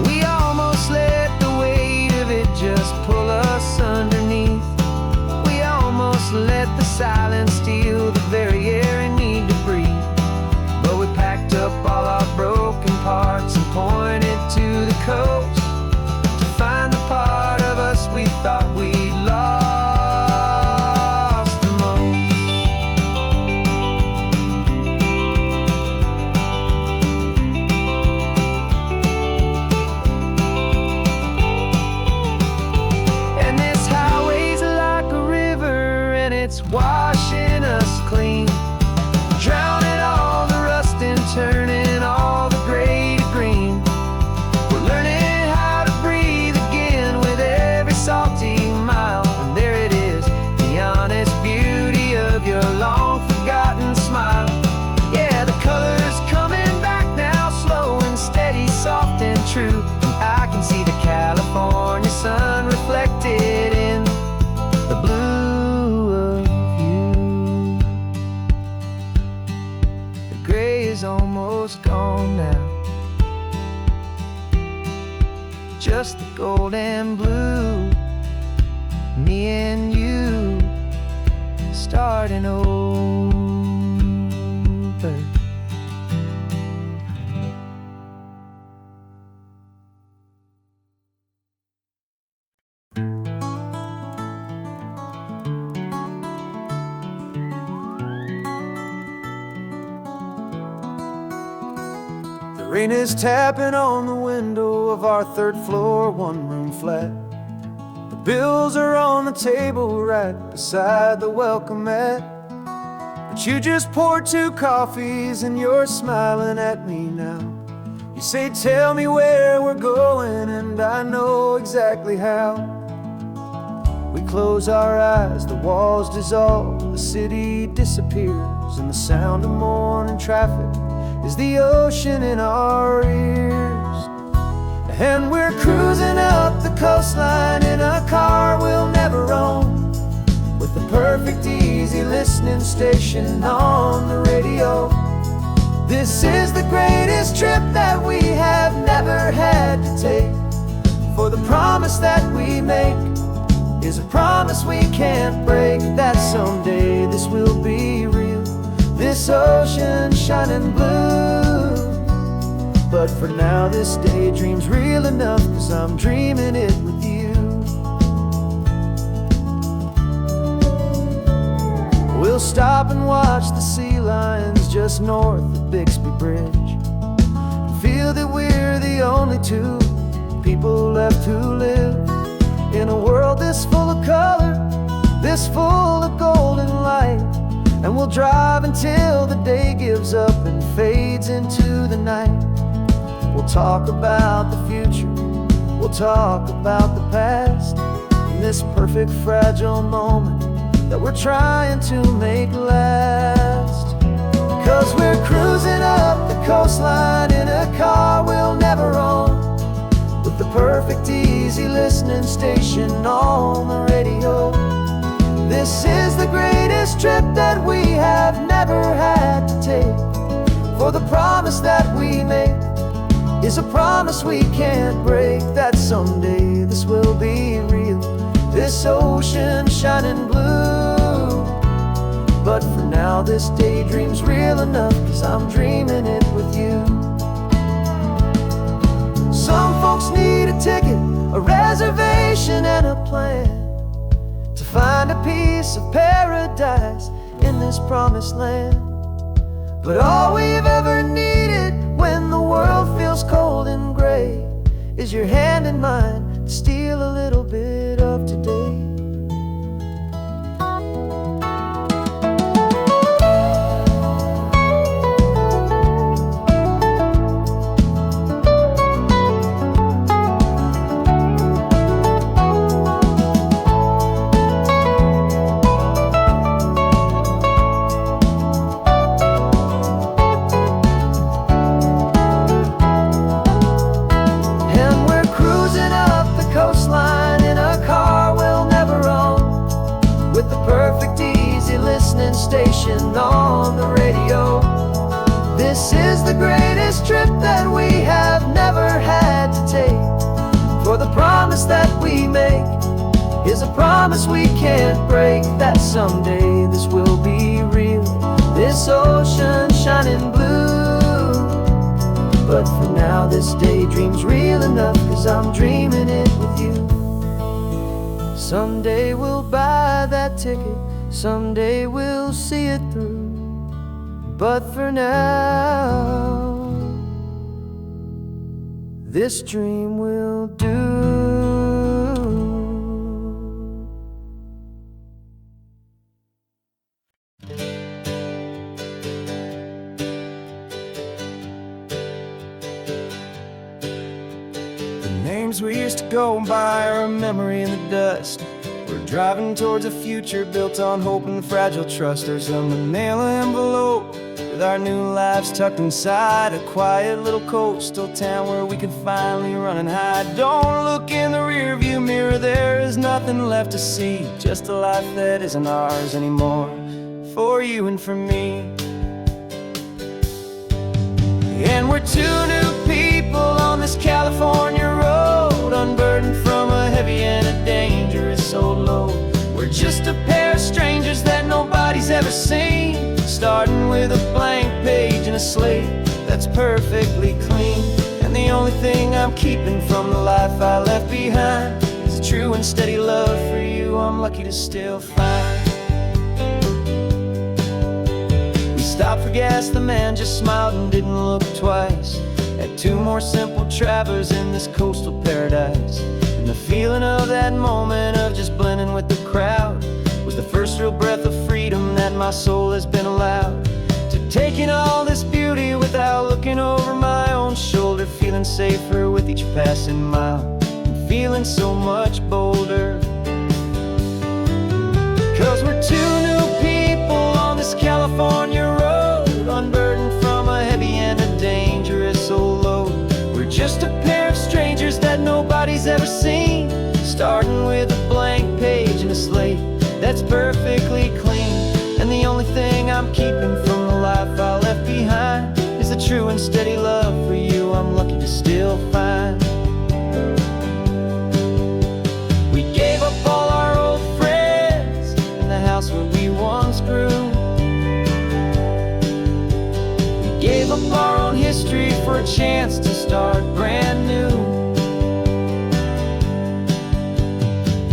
We almost let the weight of it just pull us underneath. We almost let the silence steal the very air I need to breathe. But we packed up all our broken parts and pointed to the coast to find the part of us we thought we'd lost the most. And this highway's like a river and it's washing us clean, drowning all the rust and turning all the gray to green. We're learning how to breathe again with every salty mile. And there it is, the honest beauty of your long forgotten smile. Yeah, the colors coming back now, slow and steady, soft and true. I can see the California sun reflected in the blue of you. The gray is almost gone now, just the gold and blue. Me and you starting over. The rain is tapping on the window of our third floor, one-room flat. The bills are on the table right beside the welcome mat. But you just poured 2 coffees and you're smiling at me now. You say, tell me where we're going, and I know exactly how. We close our eyes, the walls dissolve, the city disappears, and the sound of morning traffic is the ocean in our ears. And we're cruising up the coastline in a car we'll never own, with the perfect easy listening station on the radio. This is the greatest trip that we have never had to take, for the promise that we make is a promise we can't break, that someday this will be real, this ocean shining blue. But for now this daydream's real enough, 'cause I'm dreaming it with you. We'll stop and watch the sea lions just north of Bixby Bridge, feel that we're the only two people left who live in a world this full of color, this full of golden light. And we'll drive until the day gives up and fades into the night. We'll talk about the future, we'll talk about the past, in this perfect fragile moment that we're trying to make last. 'Cause we're cruising up the coastline in a car we'll never own, with the perfect easy listening station on the radio. This is the greatest trip that we have never had to take, for the promise that we make is a promise we can't break, that someday this will be real, this ocean shining blue. But for now this daydream's real enough, 'cause I'm dreaming it with you. Some folks need a ticket, a reservation and a plan to find a piece of paradise in this promised land. But all we've ever needed when the world feels cold and gray is your hand in mine to steal a little bit of today. Station on the radio. This is the greatest trip that we have never had to take, for the promise that we make is a promise we can't break, that someday this will be real, this ocean shining blue. But for now this daydream's real enough, 'cause I'm dreaming it with you. Someday we'll buy that ticket, someday we'll see it through. But for now, this dream will do. The names we used to go by are a memory in the dust. We're driving towards a future built on hope and fragile trust. There's a manila envelope with our new lives tucked inside, a quiet little coastal town where we could finally run and hide. Don't look in the rearview mirror, there is nothing left to see, just a life that isn't ours anymore, for you and for me. And we're two new people on this California road, unburdened from a heavy and a dangerous old load. We're just a pair of strangers that nobody's ever seen, starting with a blank page and a slate that's perfectly clean. And the only thing I'm keeping from the life I left behind is a true and steady love for you I'm lucky to still find. We stopped for gas, the man just smiled and didn't look twice. Had two more simple travelers in this coastal paradise. And the feeling of that moment of just blending with the crowd was the first real breath of freedom that my soul has been allowed to take in all this beauty without looking over my own shoulder, feeling safer with each passing mile and feeling so much bolder. 'Cause we're two new people on this California road, unburdened from a heavy and a dangerous old load. We're just a pair of strangers that nobody's ever seen, starting with a blank page and a slate that's perfectly clean. And the only thing I'm keeping from the life I left behind is the true and steady love for you I'm lucky to still find. We gave up all our a chance to start brand new.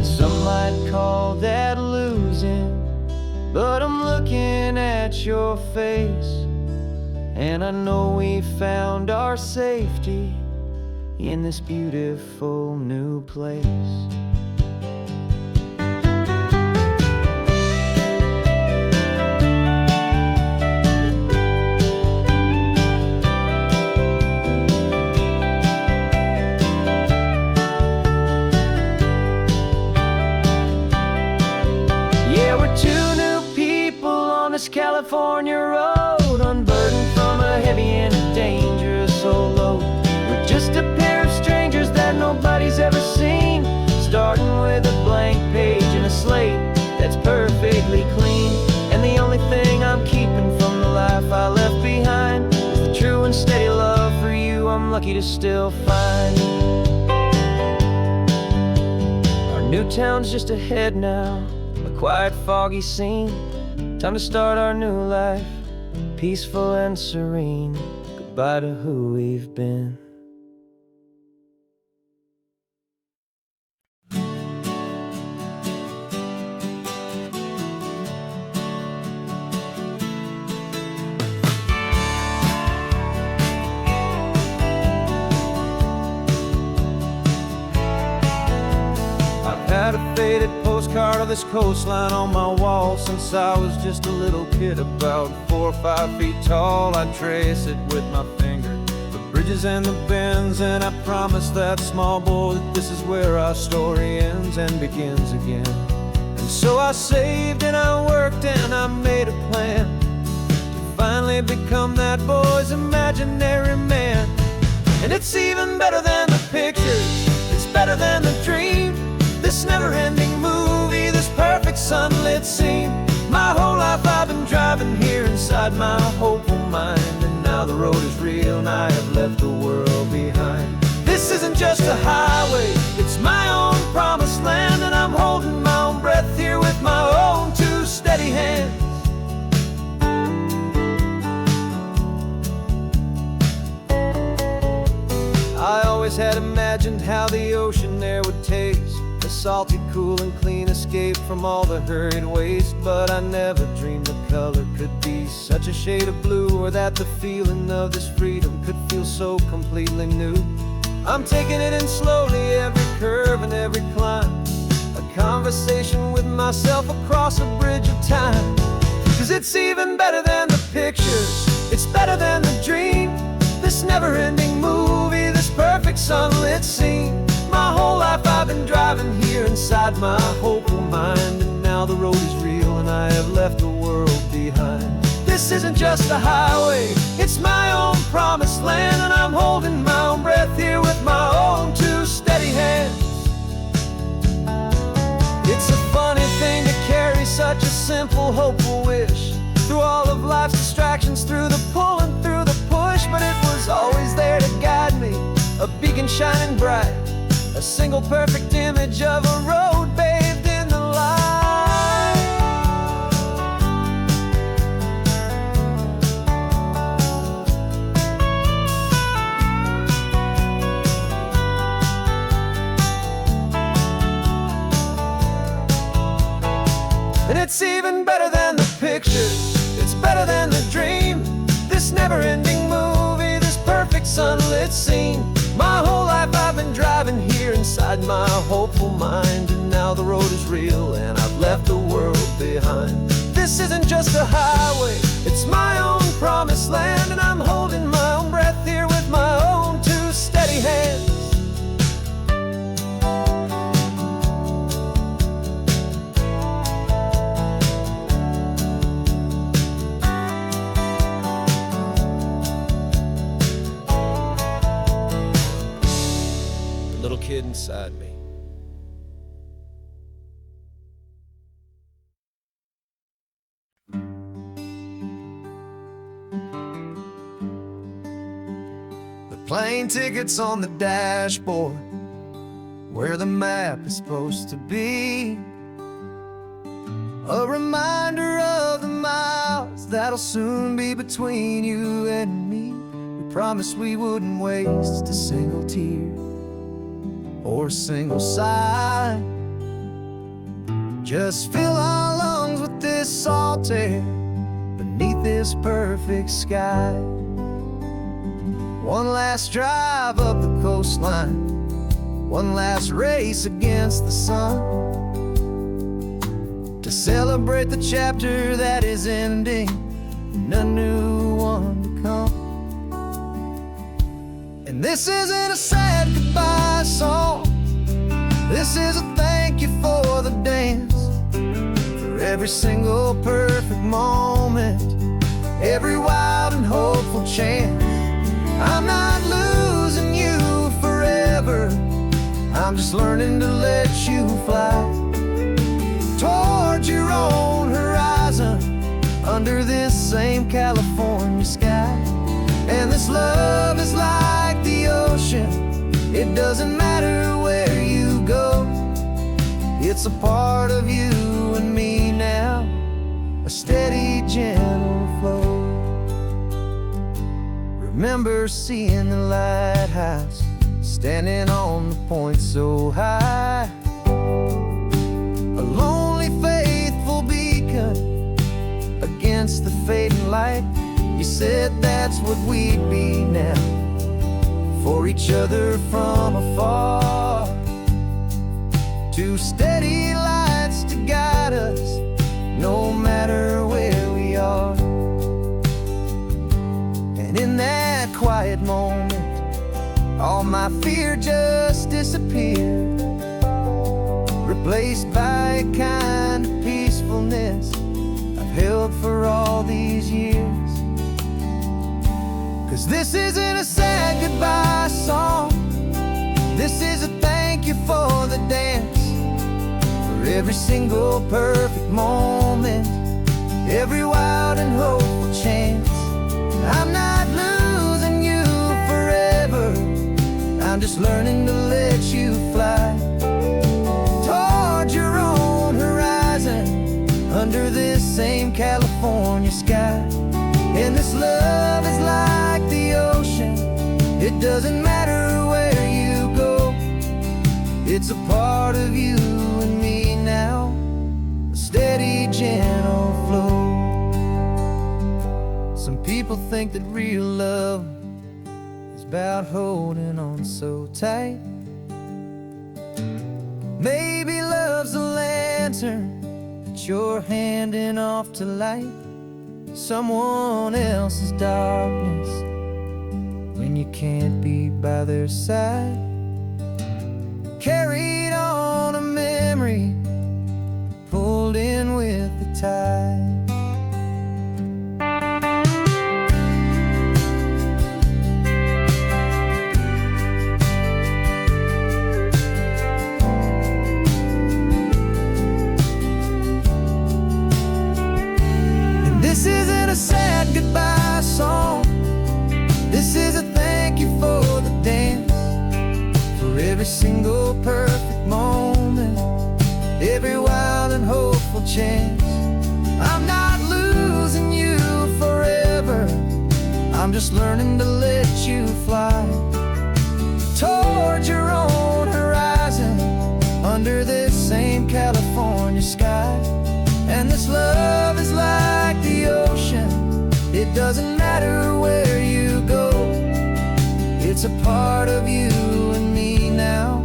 Some might call that losing, but I'm looking at your face, and I know we found our safety in this beautiful new place. Yeah, we're two new people on this California road, unburdened from a heavy and a dangerous old load. We're just a pair of strangers that nobody's ever seen, starting with a blank page and a slate that's perfectly clean. And the only thing I'm keeping from the life I left behind is the true and steady love for you I'm lucky to still find. Our new town's just ahead now, a quiet, foggy scene. Time to start our new life, peaceful and serene. Goodbye to who we've been. Had a faded postcard of this coastline on my wall since I was just a little kid, about 4 or 5 feet tall. I trace it with my finger, the bridges and the bends, and I promised that small boy that this is where our story ends and begins again. And so I saved and I worked and I made a plan to finally become that boy's imaginary man. And it's even better than the pictures, it's better than the dream, this never-ending movie, this perfect sunlit scene. My whole life I've been driving here inside my hopeful mind, and now the road is real and I have left the world behind. This isn't just a highway, it's my own promised land, and I'm holding my own breath here with my own two steady hands. I always had imagined how the ocean there would taste, a salty, cool and clean escape from all the hurried waste. But I never dreamed the color could be such a shade of blue, or that the feeling of this freedom could feel so completely new. I'm taking it in slowly, every curve and every climb, a conversation with myself across a bridge of time. 'Cause it's even better than the pictures, it's better than the dream, this never-ending movie, this perfect sunlit scene. My whole life I've been driving here inside my hopeful mind, and now the road is real and I have left the world behind. This isn't just a highway, it's my own promised land, and I'm holding my own breath here with my own two steady hands. It's a funny thing to carry such a simple, hopeful wish through all of life's distractions, through the pull and through the push, but it was always there to guide me, a beacon shining bright, a single perfect image of a road bathed in the light. And it's even better than the pictures, it's better than the dream, this never-ending movie, this perfect sunlit scene. My whole life I've been driving here inside my hopeful mind, and now the road is real and I've left the world behind. This isn't just a highway, it's my own promised land, and I'm holding my own breath here with my own two steady hands. Kid inside me. The plane ticket's on the dashboard, where the map is supposed to be, a reminder of the miles that'll soon be between you and me. promised we wouldn't waste a single tear or a single sigh. Just fill our lungs with this salt air beneath this perfect sky. One last drive up the coastline, one last race against the sun, to celebrate the chapter that is ending and a new one to come. And this isn't a sad goodbye song, this is a thank you for the dance, for every single perfect moment, every wild and hopeful chance. I'm not losing you forever, I'm just learning to let you fly towards your own horizon, under this same California sky. And this love is like the ocean, it doesn't matter where you go, it's a part of you and me now, a steady, gentle flow. Remember seeing the lighthouse, standing on the point so high, a lonely, faithful beacon against the fading light. You said that's what we'd be now, for each other from afar. Two steady lights to guide us, no matter where we are. And in that quiet moment, all my fear just disappeared, replaced by a kind of peacefulness I've held for all these years. 'Cause this isn't a sad goodbye song, this is a thank you for the dance, for every single perfect moment, every wild and hopeful chance. I'm not losing you forever, I'm just learning to let you fly towards your own horizon, under this same California sky. And this love is like the ocean, it doesn't matter where you go, it's a part of you and me now, a steady, gentle flow. Some people think that real love is about holding on so tight. Maybe love's a lantern that you're handing off to light someone else's darkness when you can't be by their side. Carried on a memory, pulled in with the tide. This isn't a sad goodbye song, this is a thank you for the dance, for every single perfect moment, every wild and hopeful chance. I'm not losing you forever, I'm just learning to let you fly towards your own horizon, under this same California sky. And this love is like the ocean, it doesn't matter where you go, it's a part of you and me now,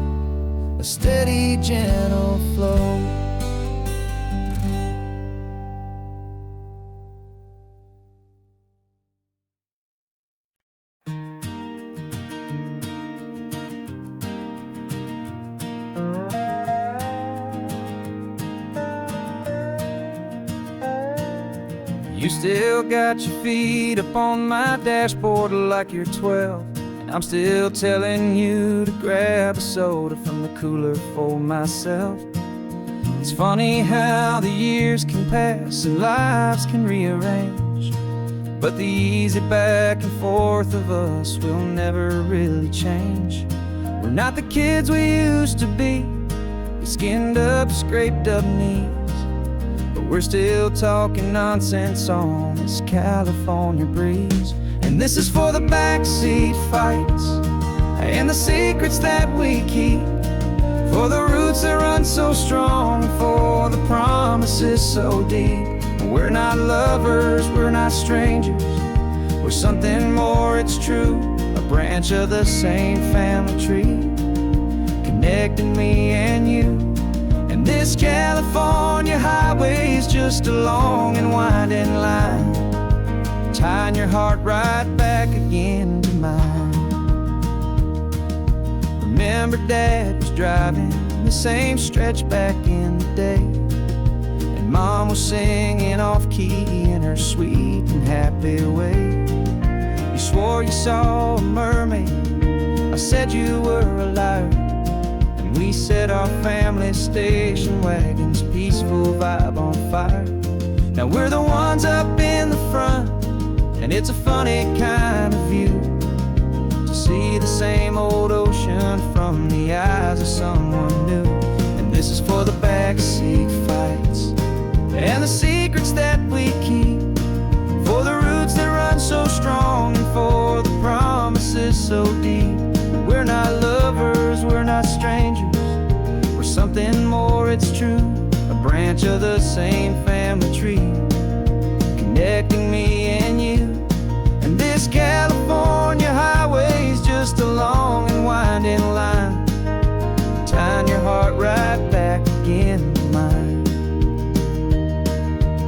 a steady, gentle flow. You still got your feet up on my dashboard like you're 12, and I'm still telling you to grab a soda from the cooler for myself. It's funny how the years can pass and lives can rearrange, but the easy back and forth of us will never really change. We're not the kids we used to be, with skinned up, scraped up knees, but we're still talking nonsense on this California breeze. And And this is for the backseat fights and the secrets that we keep, for the roots that run so strong, for the promises so deep. We're not lovers, we're not strangers, we're something more, it's true. A branch of the same family tree, connecting me and you. And this California highway is just a long and winding line, tying your heart right back again to mine. Remember Dad was driving the same stretch back in the day, and Mom was singing off-key in her sweet and happy way. You swore you saw a mermaid, I said you were a liar, and we set our family station wagon's peaceful vibe on fire. Now we're the ones up in the front, and it's a funny kind of view to see the same old ocean from the eyes of someone new. And this is for the backseat fights and the secrets that we keep, for the roots that run so strong, and for the promises so deep. We're not lovers, we're not strangers, we're something more, it's true. A branch of the same family tree, connecting me and you. And this California highway is just a long and winding line, tying your heart right back again to mine.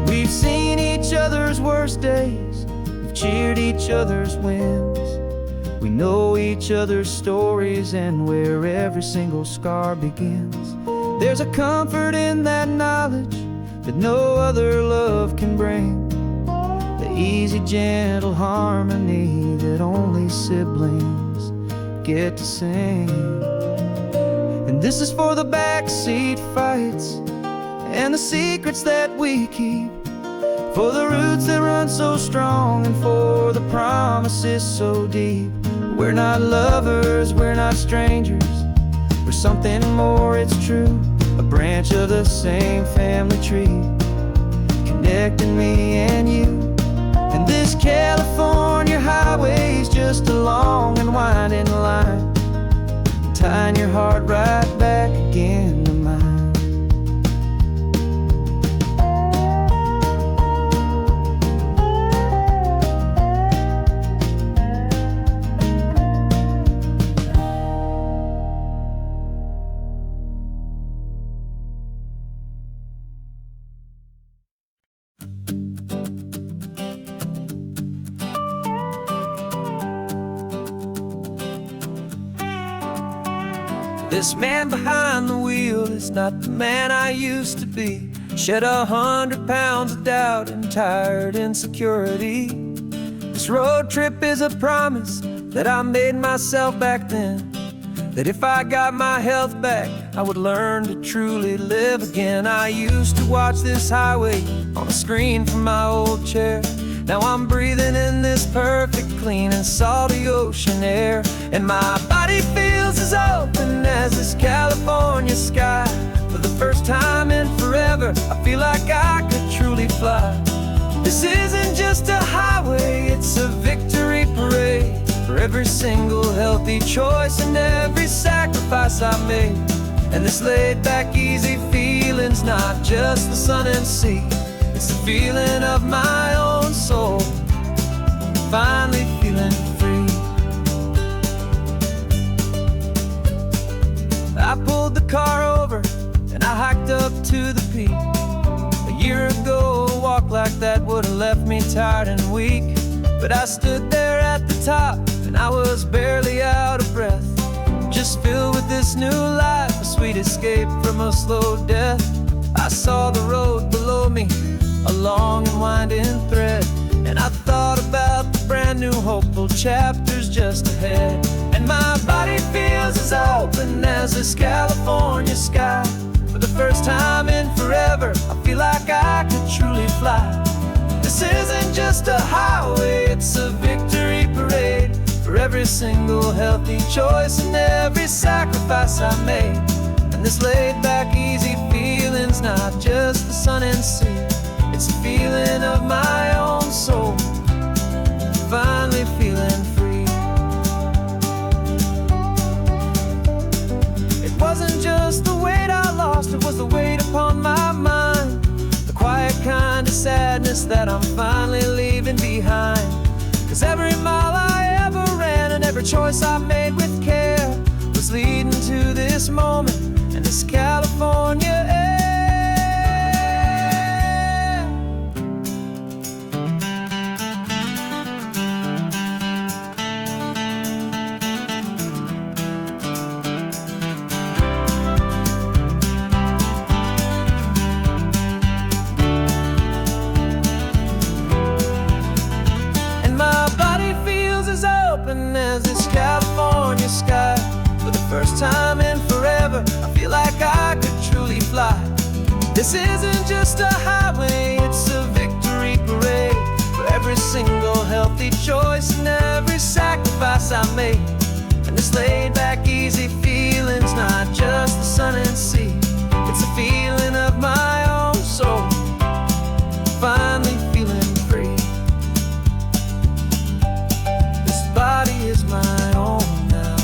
We've seen each other's worst days, we've cheered each other's wins. We know each other's stories and where every single scar begins. There's a comfort in that knowledge that no other love can bring, the easy, gentle harmony that only siblings get to sing. And this is for the backseat fights and the secrets that we keep, for the roots that run so strong, and for the promises so deep. We're not lovers, we're not strangers, we're something more, it's true. A branch of the same family tree, connecting me and you. And this California highway is just a long and winding line, tying your heart right back again to mine. This man behind the wheel is not the man I used to be. Shed 100 pounds of doubt and tired insecurity. This road trip is a promise that I made myself back then, that if I got my health back, I would learn to truly live again. I used to watch this highway on a screen from my old chair. Now I'm breathing in this perfect, clean and salty ocean air, and my body feels as open as this California sky. For the first time in forever, I feel like I could truly fly. This isn't just a highway, it's a victory parade, for every single healthy choice and every sacrifice I made. And this laid back, easy feeling's not just the sun and sea, it's the feeling of my own soul, finally feeling free. I pulled the car over and I hiked up to the peak. A year ago, a walk like that would have left me tired and weak, but I stood there at the top and I was barely out of breath, just filled with this new life, a sweet escape from a slow death. I saw the road below me, a long and winding thread, and I thought about the brand new hopeful chapters just ahead. And my body feels as open as this California sky. For the first time in forever, I feel like I could truly fly. This isn't just a highway, it's a victory parade, for every single healthy choice and every sacrifice I made. And this laid back, easy feeling's not just the sun and sea, it's a feeling of my own soul, finally feeling sadness that I'm finally leaving behind. 'Cause every mile I ever ran and every choice I made with care was leading to this moment and this California air. As this California sky, for the first time in forever, I feel like I could truly fly. This isn't just a highway, it's a victory parade for every single healthy choice and every sacrifice I made. And this laid back easy feeling's not just the sun and sea, it's a feeling of my own soul, finally feeling free. Body is my own now.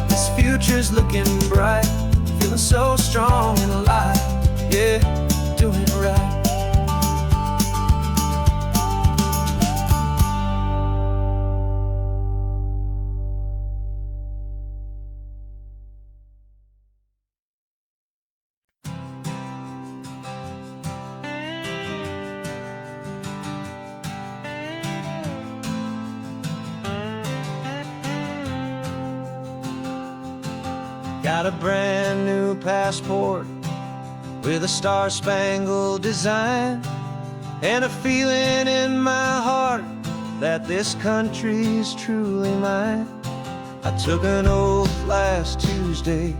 This future's looking bright, feeling so strong and alive. Yeah, doing it right. Got a brand new passport with a star-spangled design, and a feeling in my heart that this country's truly mine. I took an oath last Tuesday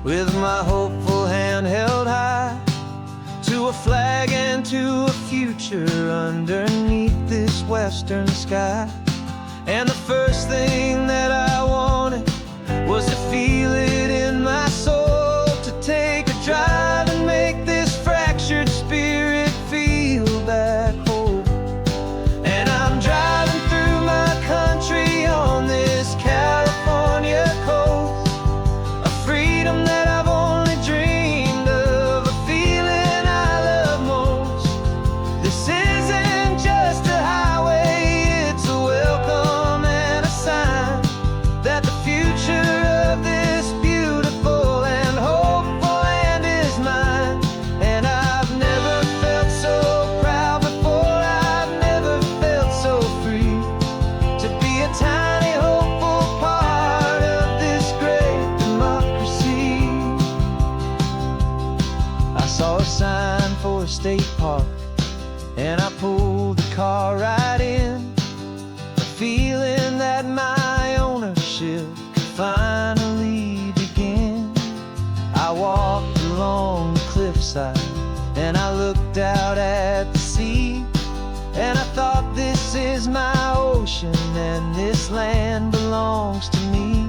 with my hopeful hand held high, to a flag and to a future underneath this western sky. And the first thing that I wanted was to feel it in my soul, to take a drive and make this fractured spirit feel back home. And I'm driving through my country on this California coast, a freedom that I've only dreamed of, a feeling I love most. This isn't just a highway, it's a welcome and a sign that the future of this beautiful and hopeful land is mine. And I've never felt so proud before, I've never felt so free, to be a tiny hopeful part of this great democracy. I saw a sign for a state park, and I pulled the car right in, a feeling that my ownership finally begin. I walked along the cliffside and I looked out at the sea, and I thought, this is my ocean and this land belongs to me.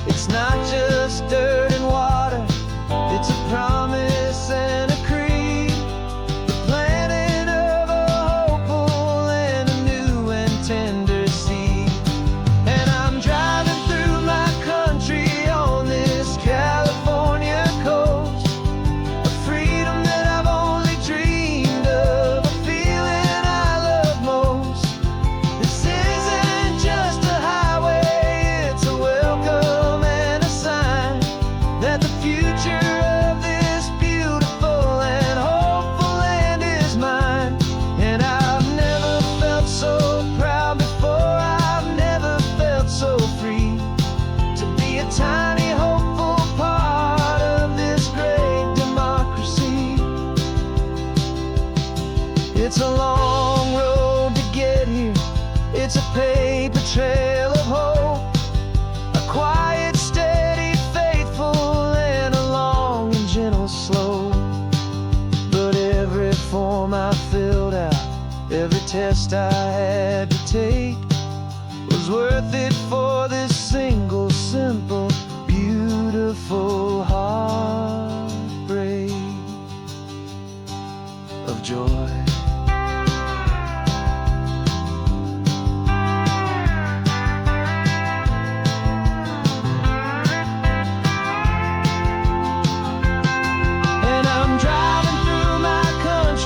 It's not just dirt and water, it's a promise and a creed, the planting of a hopeful and a new and tender seed. And I'm driving through my country on this California coast, a freedom that I've only dreamed of, a feeling I love most. This isn't just a highway, it's a welcome and a sign that the future of this beautiful and hopeful land is mine. And I've never felt so proud before, I've never felt so free, to be a tiny hopeful part of this great democracy. It's a long road to get here, it's a paper trail of hope, a quiet, steady, faithful, and a long and gentle slope. But every form I filled out, every test I had to take, was worth it for this single, simple, beautiful heartbreak of joy. And I'm driving through my country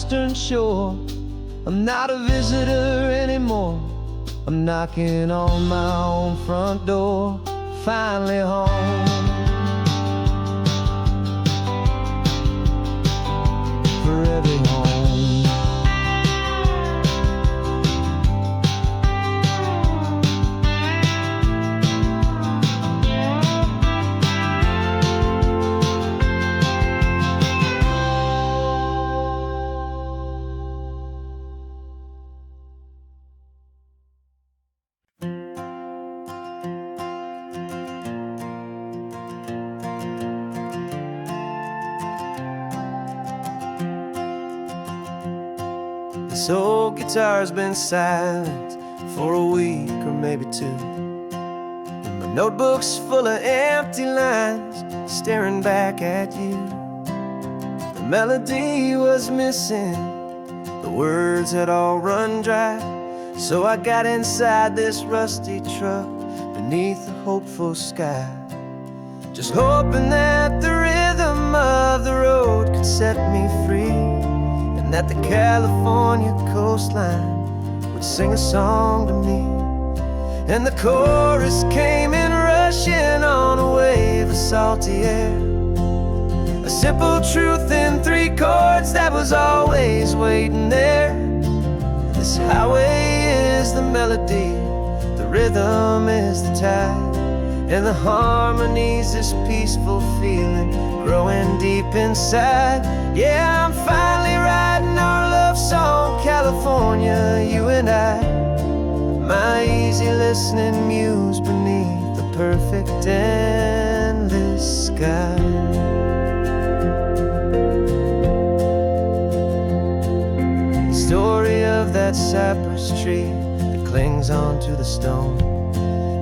western shore. I'm not a visitor anymore. I'm knocking on my own front door. Finally home. For every home. This old guitar's been silent for a week or maybe two, and my notebook's full of empty lines staring back at you. The melody was missing, the words had all run dry. So I got inside this rusty truck beneath a hopeful sky, just hoping that the rhythm of the road could set me free, and that the California coastline would sing a song to me. And the chorus came in rushing on a wave of salty air, a simple truth in 3 chords that was always waiting there. This highway is the melody, the rhythm is the tide, and the harmony's this peaceful feeling growing deep inside. Yeah, I'm finally writing our love song, California, you and I. My easy listening muse beneath the perfect endless sky. The story of that cypress tree that clings onto the stone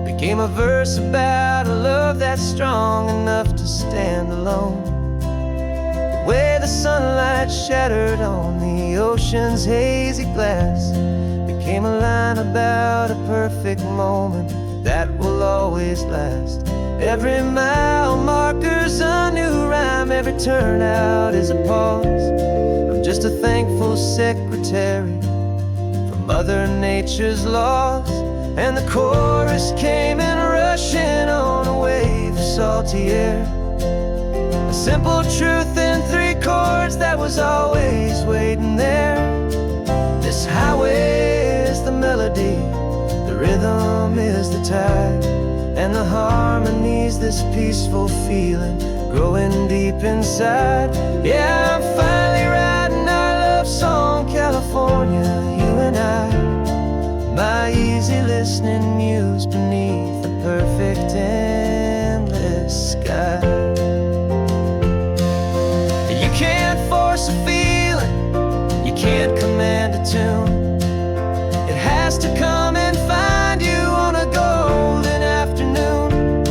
became a verse about a love that's strong enough to stand alone. The way the sunlight shattered on the ocean's hazy glass became a line about a perfect moment that will always last. Every mile marker's a new rhyme, every turnout is a pause. I'm just a thankful secretary for Mother Nature's laws. And the chorus came in rushing on a wave of salty air, a simple truth in 3 chords that was always waiting there. This highway is the melody, the rhythm is the tide, and the harmony's this peaceful feeling growing deep inside. Yeah, I'm finally writing our love song, California, you and I. My easy listening muse beneath the perfect endless sky. You can't force a feeling, you can't command a tune. It has to come and find you on a golden afternoon.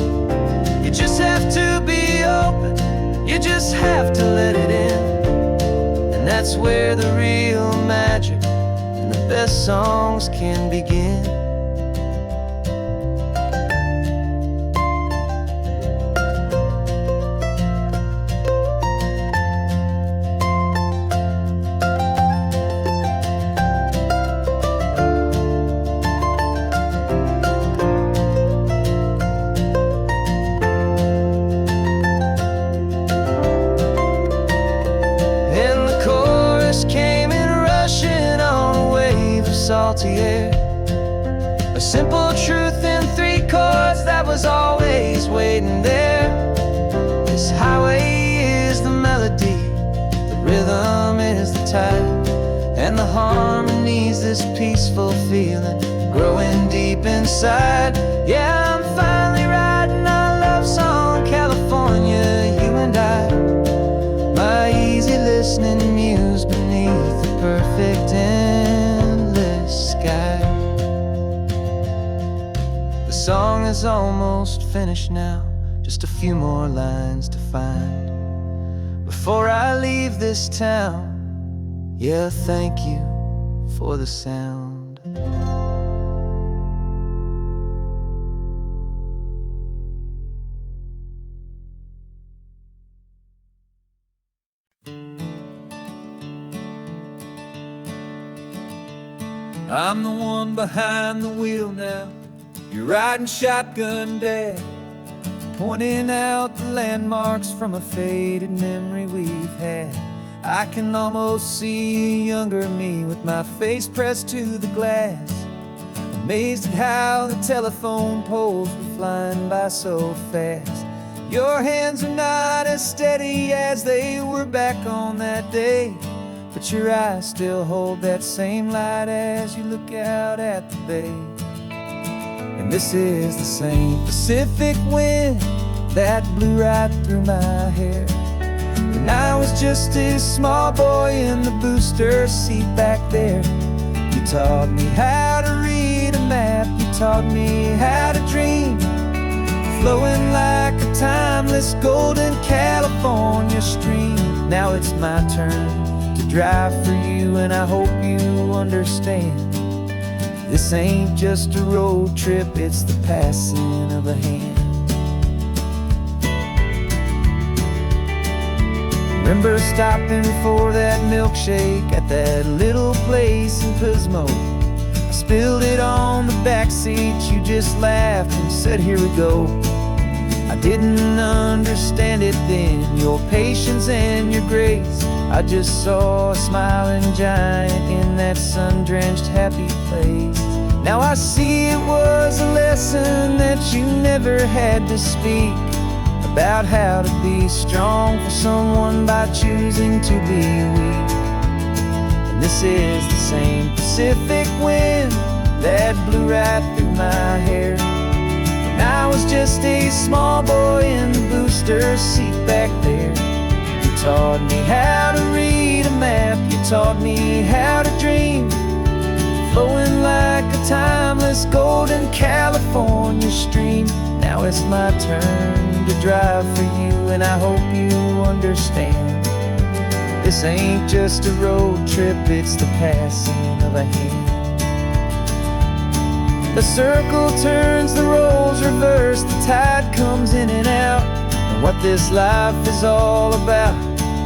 You just have to be open, you just have to let it in. And that's where the real magic, the best songs can begin. And the chorus came in rushing on a wave of salty air, a simple truth in 3 chords that was always waiting there. This highway is the melody, the rhythm is the tide, and the harmony's this peaceful feeling growing deep inside. Yeah, I'm finally writing our love song, California, you and I. My easy listening muse beneath the perfect endless sky. The song is almost finished now, just a few more lines to find before I leave this town. Yeah, thank you for the sound. I'm the one behind the wheel now. You're riding shotgun, Dad, pointing out the landmarks from a faded memory we've had. I can almost see a younger me with my face pressed to the glass, amazed at how the telephone poles were flying by so fast. Your hands are not as steady as they were back on that day, but your eyes still hold that same light as you look out at the bay. And this is the same Pacific wind that blew right through my hair when I was just a small boy in the booster seat back there. You taught me how to read a map, you taught me how to dream, flowing like a timeless golden California stream. Now it's my turn to drive for you, and I hope you understand. This ain't just a road trip, it's the passing of a hand. Remember stopping for that milkshake at that little place in Pismo. I spilled it on the back seat, you just laughed and said, "Here we go." I didn't understand it then, your patience and your grace. I just saw a smiling giant in that sun-drenched happy place. Now I see it was a lesson that you never had to speak, about how to be strong for someone by choosing to be weak. And this is the same Pacific wind that blew right through my hair when I was just a small boy in the booster seat back there. You taught me how to read a map, you taught me how to dream, flowing like a timeless golden California stream. Now it's my turn to drive for you, and I hope you understand. This ain't just a road trip, it's the passing of a hand. The circle turns, the roles reverse, the tide comes in and out. And what this life is all about,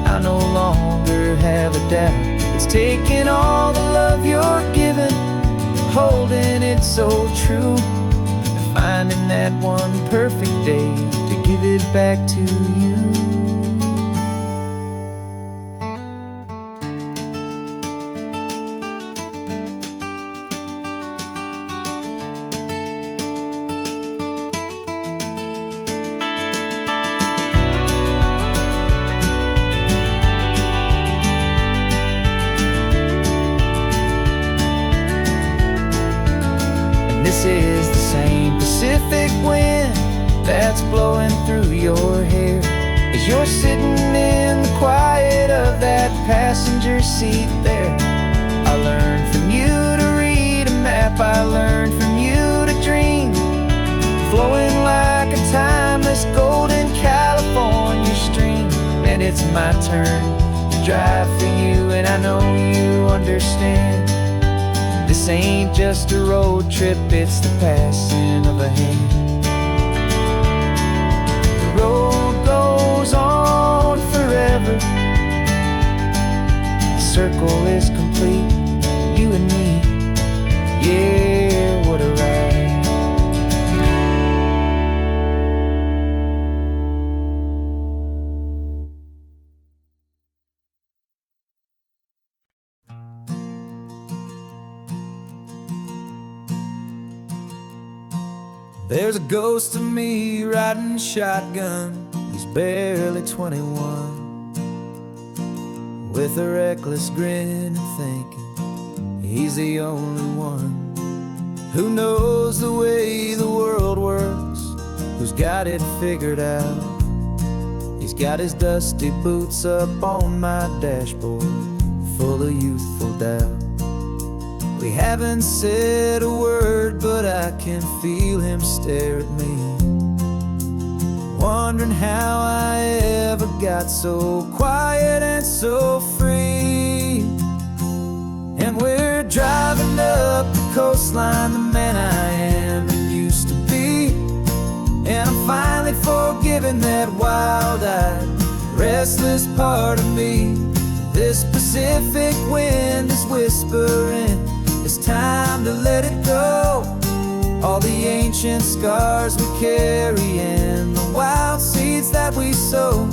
I no longer have a doubt. It's taking all the love you're giving, holding it so true, and finding that one perfect day to give it back to you. This is the same Pacific wind that's blowing through your hair as you're sitting in the quiet of that passenger seat there. I learned from you to read a map, I learned from you to dream, flowing like a timeless golden California stream. And it's my turn to drive for you, and I know you understand. This ain't just a road trip, it's the passing of a hand. The road goes on forever, the circle is complete, you and me, yeah, what a ride. There's a ghost of me riding shotgun, he's barely 21, with a reckless grin and thinking he's the only one who knows the way the world works, who's got it figured out. He's got his dusty boots up on my dashboard, full of youthful doubt. We haven't said a word, but I can feel him stare at me, wondering how I ever got so quiet and so free. And we're driving up the coastline, the man I am and used to be, and I'm finally forgiving that wild-eyed, restless part of me. This Pacific wind is whispering, it's time all the ancient scars we carry and the wild seeds that we sow.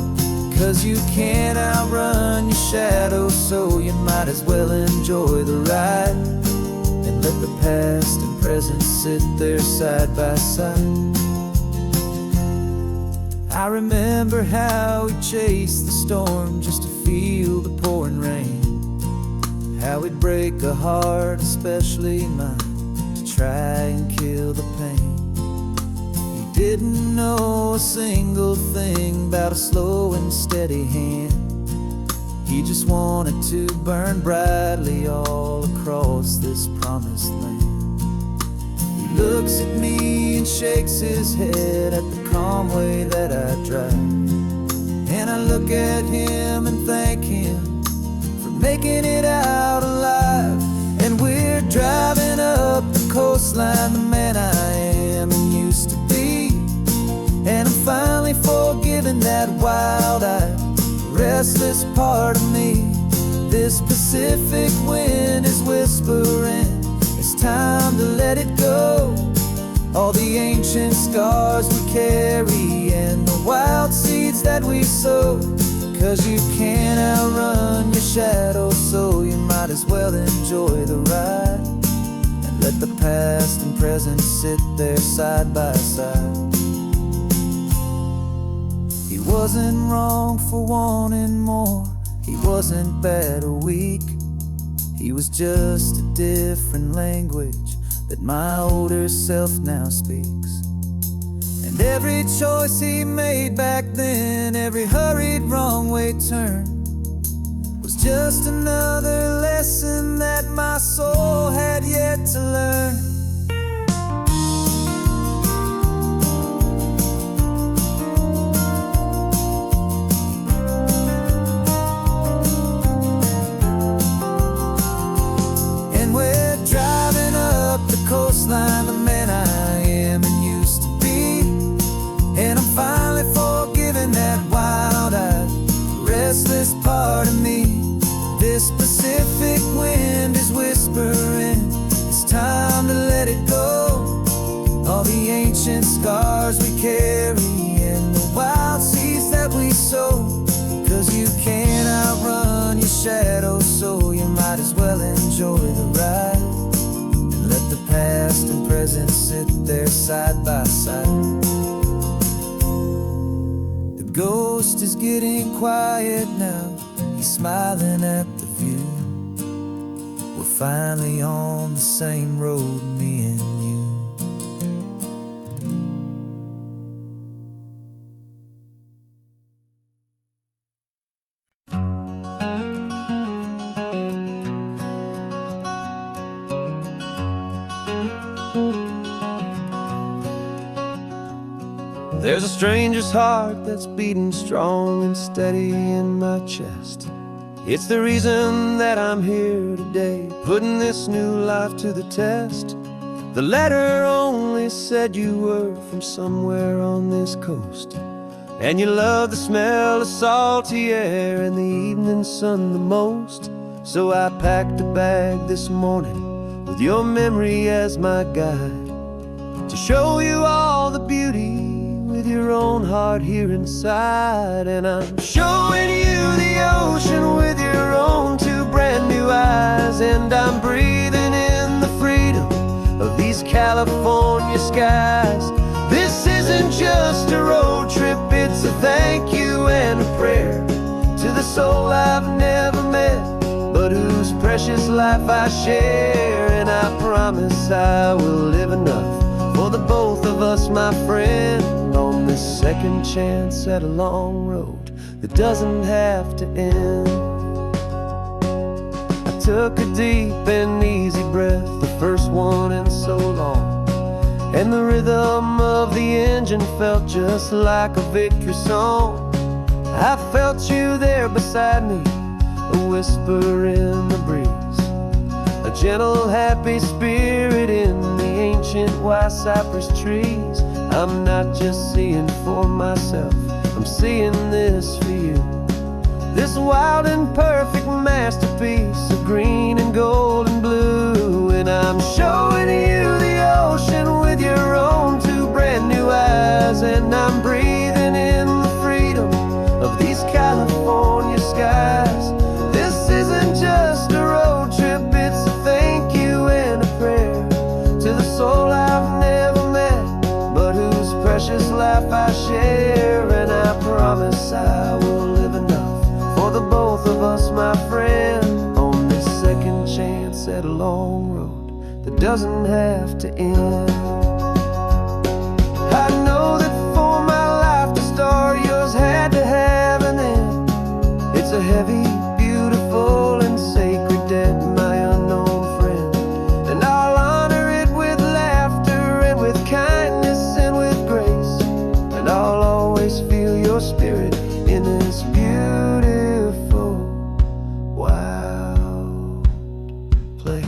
'Cause you can't outrun your shadow, so you might as well enjoy the ride and let the past and present sit there side by side. I remember how we chased the storm just to feel the pouring rain, how we'd break a heart, especially mine, to try and kill the pain. We didn't know a single thing about a slow and steady hand. He just wanted to burn brightly all across this promised land. He looks at me and shakes his head at the calm way that I drive, and I look at him and thank him for making it out alive. And we're driving up the coastline, the man I am and used to be, and I'm finally forgiving that wild-eyed, restless part of me. This Pacific wind is whispering, it's time to let it go. All the ancient scars we carry and the wild seeds that we sow. 'Cause you can't outrun your shadow, so you might as well enjoy the ride and let the past and present sit there side by side. He wasn't wrong for wanting more, he wasn't bad or weak. He was just a different language that my older self now speaks. And every choice he made back then, every hurried wrong way turn, was just another lesson that my soul had yet to learn. Coastline, the man I am and used to be, and I'm finally forgiving that wild-eyed, restless part of me. This Pacific wind is whispering, it's time to let it go. All the ancient scars we carry and the wild seeds that we sow. 'Cause you can't outrun your shadow, so you might as well enjoy the ride. Let the past and present sit there side by side. The ghost is getting quiet now, he's smiling at the view. We're finally on the same road, me and you. There's a stranger's heart that's beating strong and steady in my chest. It's the reason that I'm here today, putting this new life to the test. The letter only said you were from somewhere on this coast, and you love the smell of salty air and the evening sun the most. So I packed a bag this morning with your memory as my guide, to show you all the beauty with your own heart here inside. And I'm showing you the ocean with your own two brand new eyes, and I'm breathing in the freedom of these California skies. This isn't just a road trip, it's a thank you and a prayer to the soul I've never met, but whose precious life I share. And I promise I will live enough for the both of us, my friend, on this second chance at a long road that doesn't have to end. I took a deep and easy breath, the first one in so long, and the rhythm of the engine felt just like a victory song. I felt you there beside me, a whisper in the breeze, a gentle happy spirit in the ancient white cypress trees. I'm not just seeing for myself, I'm seeing this for you. This wild and perfect masterpiece of green and gold and blue. And I'm showing you the ocean with your I'm breathing in the freedom of these California skies. This isn't just a road trip, it's a thank you and a prayer to the soul I've never met, but whose precious life I share. And I promise I will live enough for the both of us, my friend, on this second chance at a long road that doesn't have to end. I know that for my life to start, yours had to have an end. It's a heavy, beautiful, and sacred debt, my unknown friend, and I'll honor it with laughter and with kindness and with grace, and I'll always feel your spirit in this beautiful, wild place.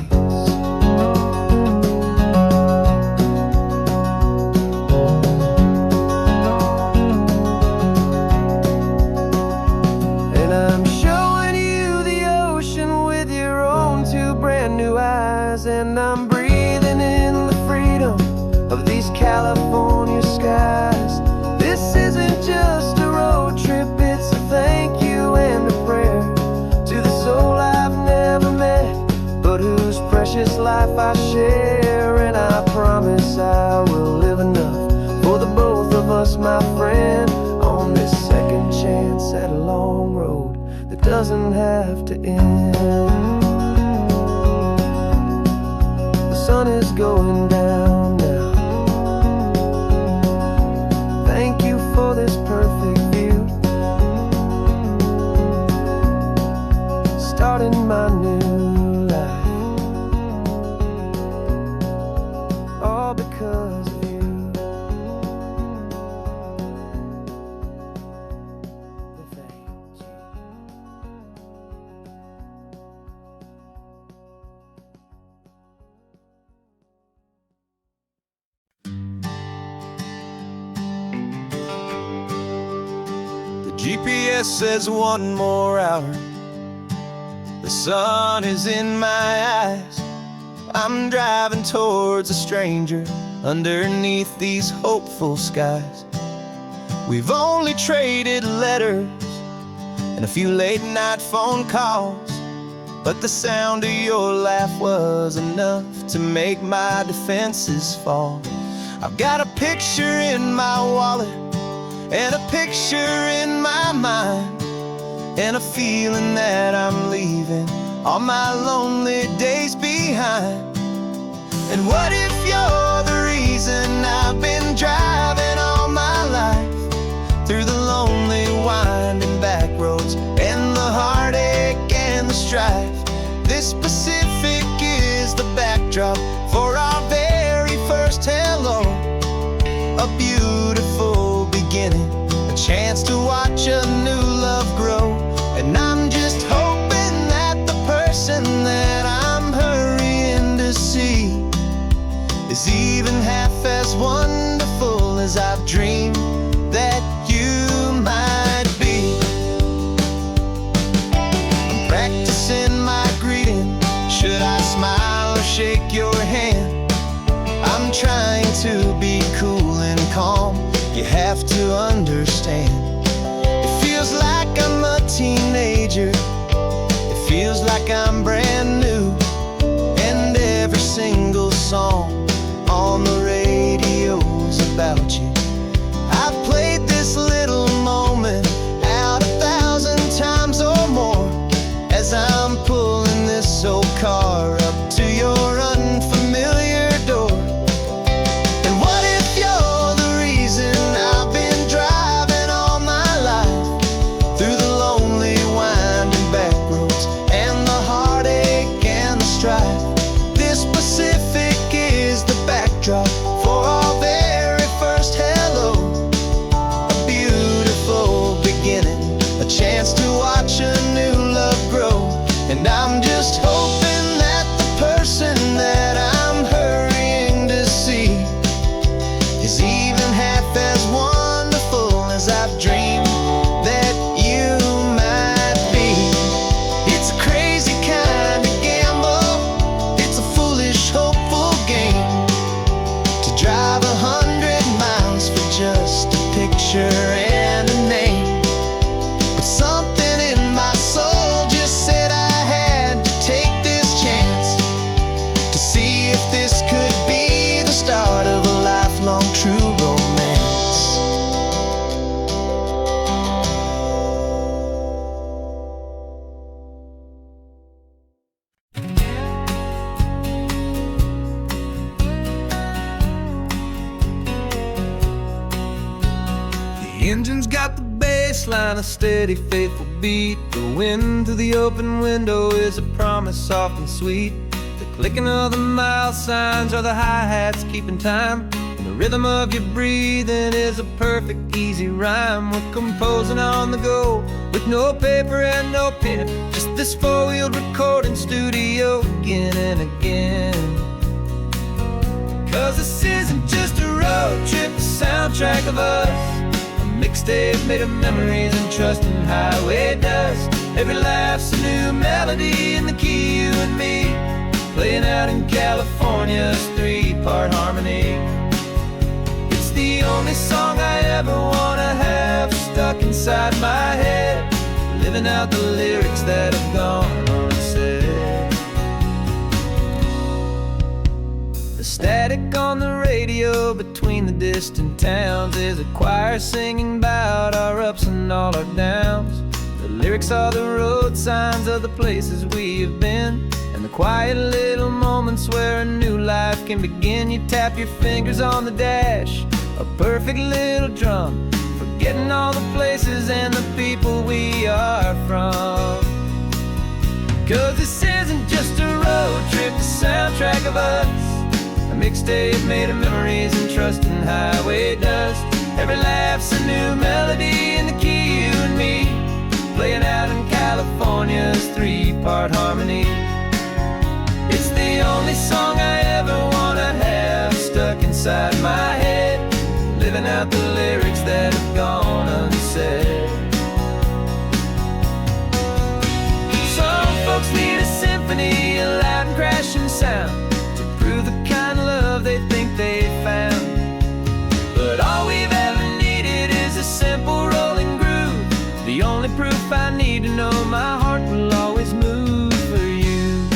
And I'm breathing in the freedom of these California skies. This isn't just a road trip, it's a thank you and a prayer to the soul I've never met, but whose precious life I share. And I promise I will live enough for the both of us, my friend, on this second chance at a long road that doesn't have to end. The sun is going down now. Thank you for this perfect view, starting my new life, all because of you. Thank you. GPS says one more hour. The sun is in my eyes. I'm driving towards a stranger underneath these hopeful skies. We've only traded letters and a few late night phone calls, but the sound of your laugh was enough to make my defenses fall. I've got a picture in my wallet and a picture in my mind, and a feeling that I'm leaving all my lonely days behind. And what if you're the reason I've been driving all my life, through the lonely winding back roads and the heartache and the strife? This Pacific is the backdrop for our very first hello, a beautiful beginning, a chance to watch a new love grow. And I'm just hoping that the person that I'm hurrying to see is even half as wonderful as I've dreamed that you might be. I'm practicing my greeting. Should I smile or shake your hand? I'm trying to be cool and calm. You have to understand, it feels like I'm a teenager. It feels like I'm brand new. And every single song on the radio's about you. I've played this little moment out 1,000 times or more, as I'm pulling this old car up to your unfamiliar door. And what if you're the reason I've been driving all my life, through the lonely winding back roads and the heartache and the strife? This Pacific is the backdrop for our very first engine's got the bass line, a steady, faithful beat. The wind through the open window is a promise soft and sweet. The clicking of the mile signs are the hi-hats keeping time. And the rhythm of your breathing is a perfect, easy rhyme. We're composing on the go with no paper and no pen, just this four-wheeled recording studio again and again. 'Cause this isn't just a road trip, the soundtrack of us. Mixtape made of memories and trust in highway dust. Every laugh's a new melody in the key, you and me, playing out in California's three-part harmony. It's the only song I ever wanna have stuck inside my head, living out the lyrics that have gone unsaid. The static on the radio between the distant towns is a choir singing about our ups and all our downs. The lyrics are the road signs of the places we have been, and the quiet little moments where a new life can begin. You tap your fingers on the dash, a perfect little drum, forgetting all the places and the people we are from. 'Cause this isn't just a road trip, the soundtrack of us. A mixtape made of memories and trust in highway dust. Every laugh's a new melody in the key, you and me, playing out in California's three-part harmony. It's the only song I ever wanna have stuck inside my head, living out the lyrics that have gone unsaid. Some folks need a symphony, a loud and crashing sound, the kind of love they think they found. But all we've ever needed is a simple rolling groove, the only proof I need to know my heart will always move for you.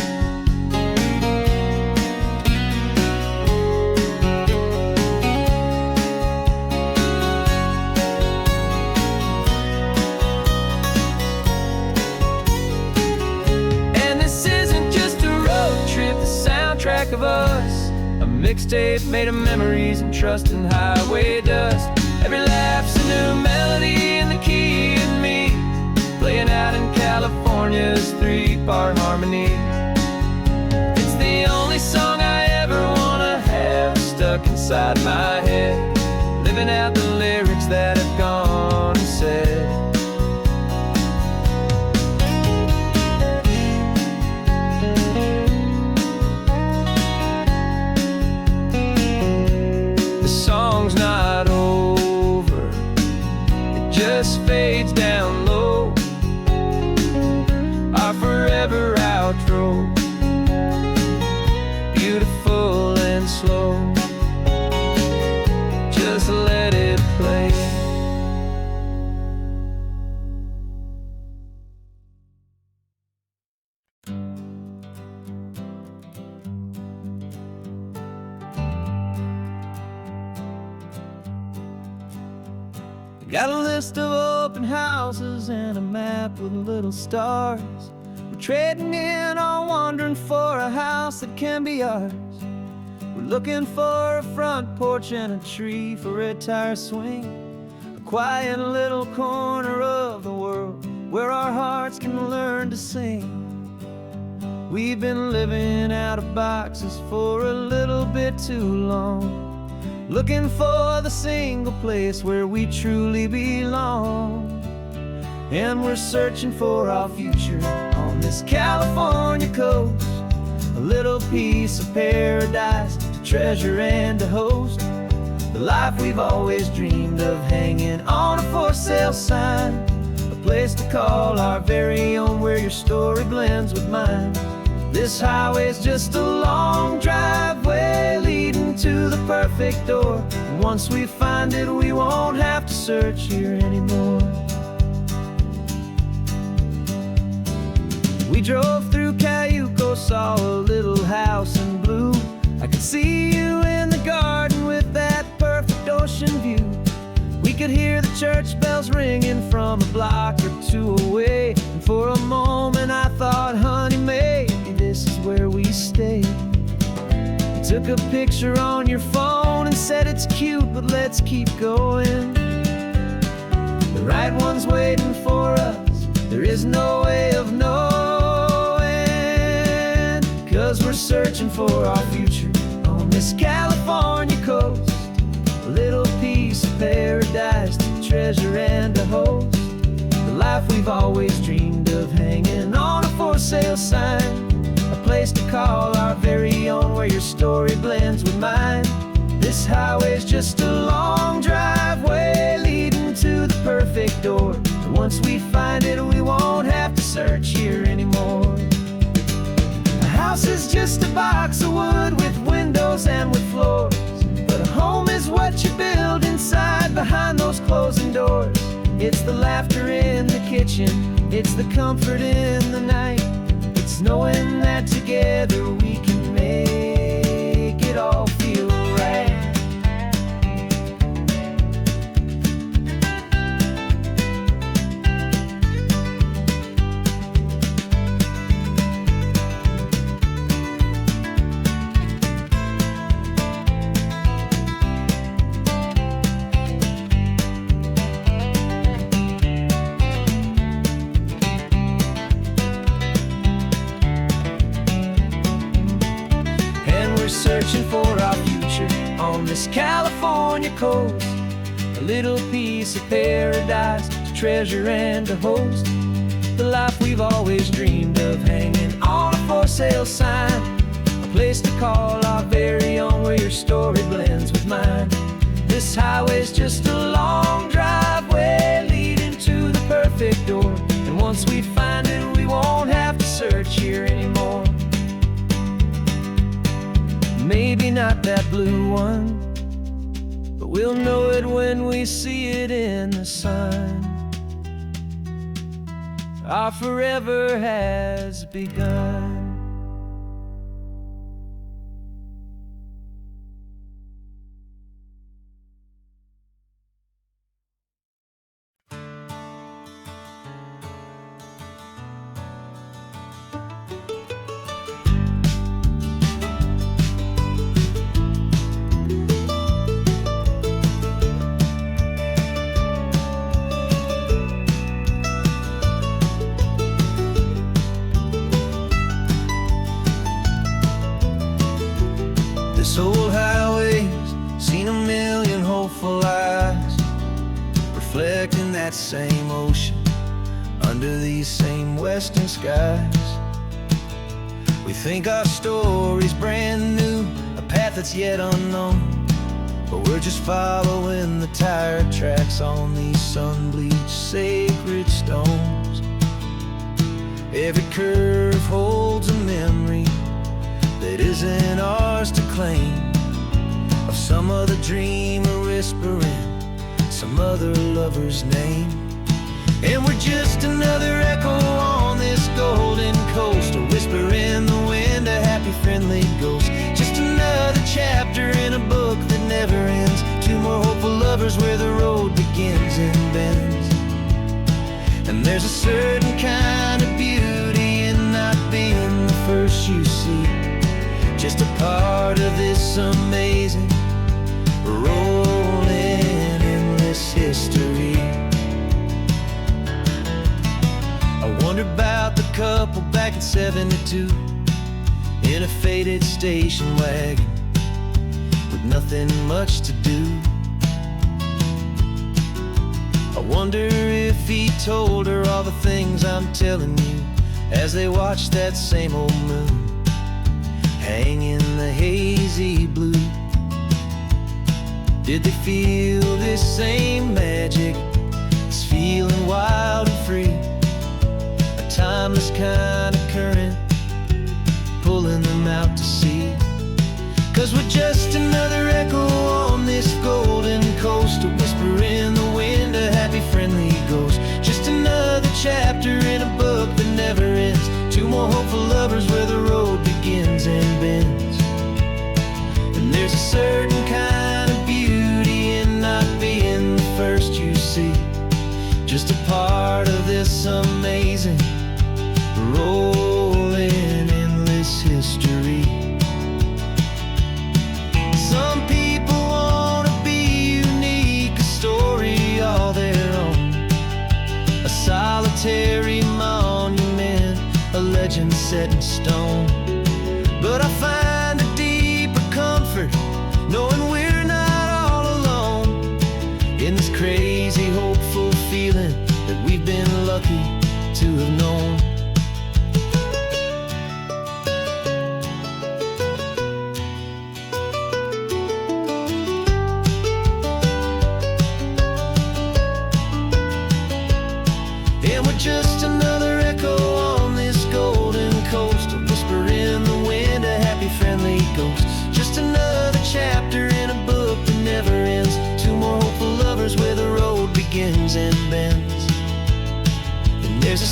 And this isn't just a road trip, the soundtrack of us. A mixtape made of memories and trust in highway dust. Every laugh's a new melody in the key, you and me, playing out in California's three-part harmony. It's the only song I ever wanna have stuck inside my head, living out the lyrics that have gone unsaid. Song's not over, it just fades down low, our forever outro, beautiful and slow, just let it play. Got a list of open houses and a map with little stars. We're trading in or wandering for a house that can be ours. We're looking for a front porch and a tree for a tire swing, a quiet little corner of the world where our hearts can learn to sing. We've been living out of boxes for a little bit too long, looking for the single place where we truly belong. And we're searching for our future on this California coast, a little piece of paradise to treasure and to host, the life we've always dreamed of, hanging on a for sale sign, a place to call our very own where your story blends with mine. This highway's just a long driveway leading to the perfect door, and once we find it we won't have to search here anymore. We drove through Cayuco, saw a little house in blue. I could see you in the garden with that perfect ocean view. We could hear the church bells ringing from a block or two away, and for a moment I thought, honey, maybe this is where we stay. You took a picture on your phone and said it's cute, but let's keep going. the right one's waiting for us. There is no way of knowing, 'cause we're searching for our future on this California coast. A little piece of paradise to treasure and to host. The life we've always dreamed of, hanging on a for sale sign. A place to call our very own, where your story blends with mine. This highway's just a long driveway leading to the perfect door. And once we find it, we won't have to search here anymore. A house is just a box of wood with windows and with floors, but a home is what you build inside behind those closing doors. It's the laughter in the kitchen, it's the comfort in the night. It's knowing that together we can make it all feel right. Searching for our future on this California coast. A little piece of paradise to treasure and to host. The life we've always dreamed of, hanging on a for sale sign. A place to call our very own, where your story blends with mine. This highway's just a long driveway leading to the perfect door. And once we find it, we won't have to search here anymore. Maybe not that blue one, but we'll know it when we see it in the sun. Our forever has begun. This old highway's seen a million hopeful eyes, reflecting that same ocean under these same western skies. We think our story's brand new, a path that's yet unknown, but we're just following the tire tracks on these sun-bleached sacred stones. Every curve holds a memory that isn't ours to claim, of some other dreamer whispering some other lover's name. And we're just another echo on this golden coast, a whisper in the wind, a happy friendly ghost. Just another chapter in a book that never ends. Two more hopeful lovers where the road begins and bends. And there's a certain kind of beauty in not being the first you see, just a part of this amazing, rolling, endless history. I wonder about the couple back in '72 in a faded station wagon with nothing much to do. I wonder if he told her all the things I'm telling you as they watched that same old moon hang in the hazy blue. Did they feel this same magic, this feeling wild and free, a timeless kind of current pulling them out to sea? 'Cause we're just another echo on this golden coast, a whisper in the wind, a happy friendly ghost. Just another chapter in a book that never ends. Two more hopeful lovers where the road begins and bends. And there's a certain kind of beauty in not being the first you see, just a part of this amazing, rolling, endless history. Some people wanna be unique, a story all their own.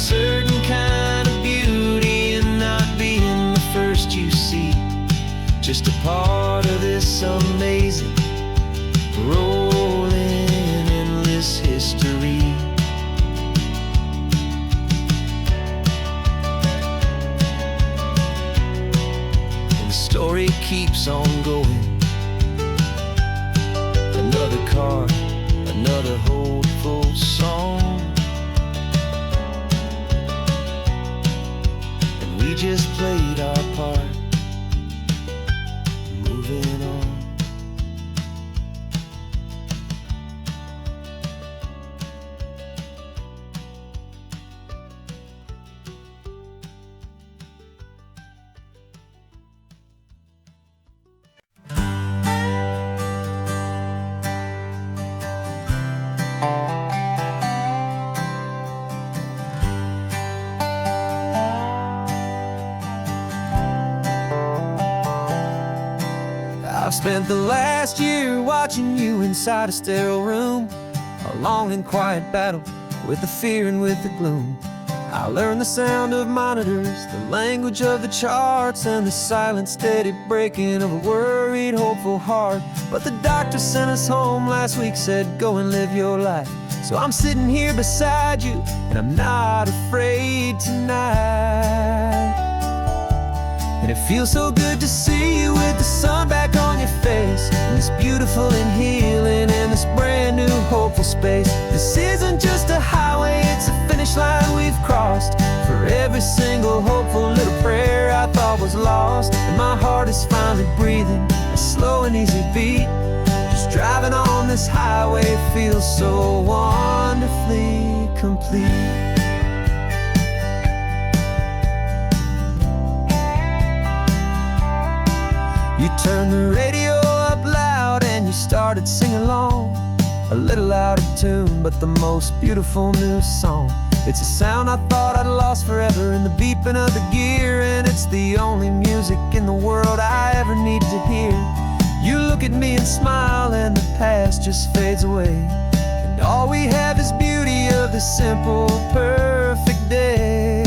certain kind of beauty in not being the first you see. Just a part of this amazing, rolling, endless history. And the story keeps on going. Another card, another hopeful song, and we just played our part, moving on. I've spent the last year watching you inside a sterile room, a long and quiet battle with the fear and with the gloom. I learned the sound of monitors, the language of the charts, and the silent, steady breaking of a worried, hopeful heart. But the doctor sent us home last week, said, go and live your life. So I'm sitting here beside you, and I'm not afraid tonight. And it feels so good to see you with the sun back on your face, and this beautiful and healing in this brand new hopeful space. This isn't just a highway, it's a finish line we've crossed. For every single hopeful little prayer I thought was lost, and my heart is finally breathing a slow and easy beat. Just driving on this highway feels so wonderfully complete. You turned the radio up loud and you started singing along, a little out of tune, but the most beautiful new song. It's a sound I thought I'd lost forever in the beeping of the gear, and it's the only music in the world I ever need to hear. You look at me and smile, and the past just fades away, and all we have is beauty of this simple, perfect day.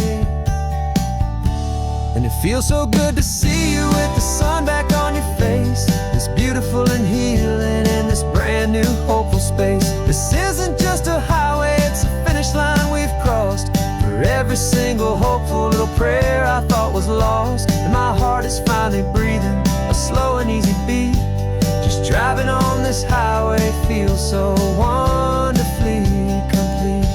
And it feels so good to see you with the sun back on your face, this beautiful and healing in this brand new hopeful space. This isn't just a highway, it's a finish line we've crossed. For every single hopeful little prayer I thought was lost, and my heart is finally breathing a slow and easy beat. Just driving on this highway feels so wonderfully complete.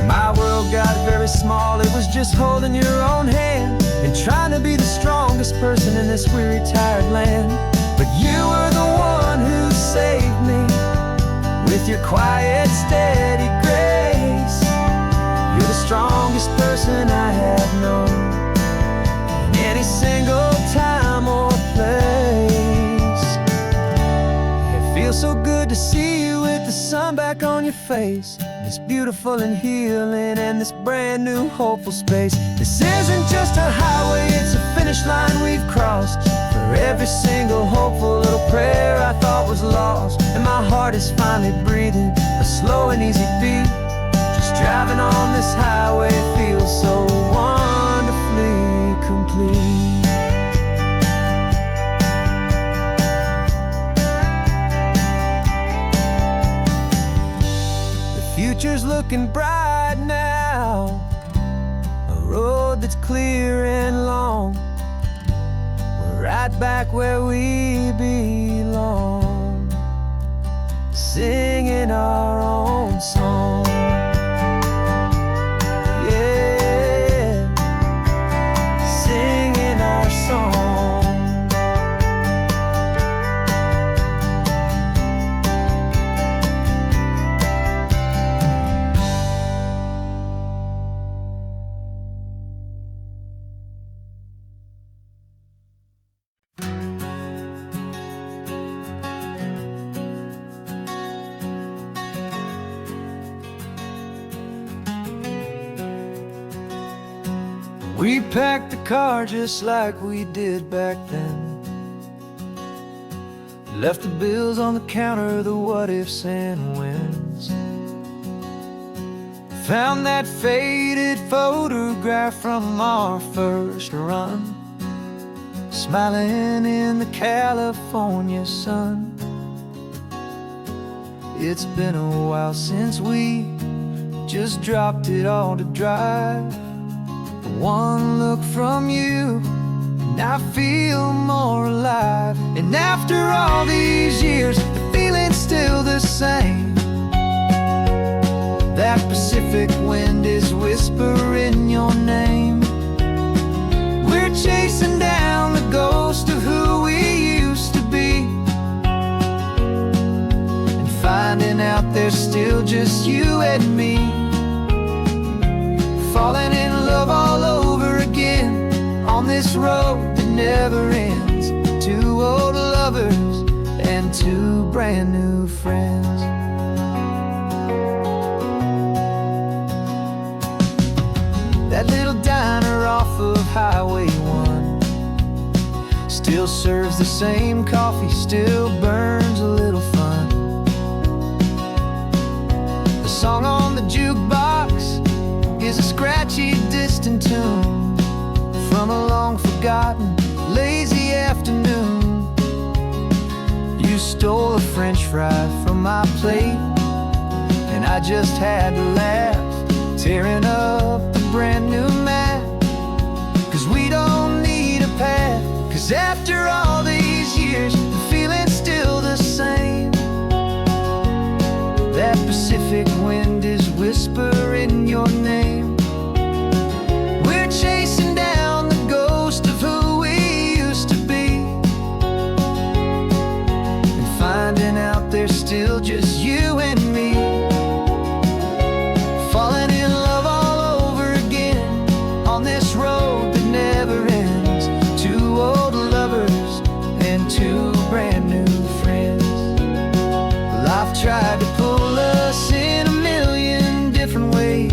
My world got very small, it was just holding your own hand and trying to be the strongest person in this weary, tired land. But you were the one who saved me with your quiet, steady grace. You're the strongest person I have known in any single time or place. It feels so good to see you with the sun back on your face, this beautiful and healing and this brand new hopeful space. This isn't just a highway, it's a finish line we've crossed. For every single hopeful little prayer I thought was lost, and my heart is finally breathing a slow and easy beat. Just driving on this highway feels so wonderfully complete. Future's looking bright now, a road that's clear and long. We're right back where we belong, singing our own song. Yeah, singing our song. We packed the car just like we did back then, left the bills on the counter, the what ifs and whens. Found that faded photograph from our first run, smiling in the California sun. It's been a while since we just dropped it all to dry. One look from you and I feel more alive. And after all these years, the feeling's still the same. That Pacific wind is whispering your name. We're chasing down the ghost of who we used to be, and finding out there's still just you and me. Falling in love all over again on this road that never ends. Two old lovers and two brand new friends. That little diner off of Highway 1 still serves the same coffee, still burns a little fun. The song on the jukebox is a scratchy, distant tune from a long forgotten, lazy afternoon. You stole a French fry from my plate, and I just had to laugh, tearing up the brand new map. Cause we don't need a path, cause after all these years, the feeling's still the same. That Pacific wind is whispering your name. We're chasing down the ghost of who we used to be, and finding out there's still just you and me. Falling in love all over again on this road that never ends. Two old lovers and two brand new friends. Life tried to pull us in a million different ways,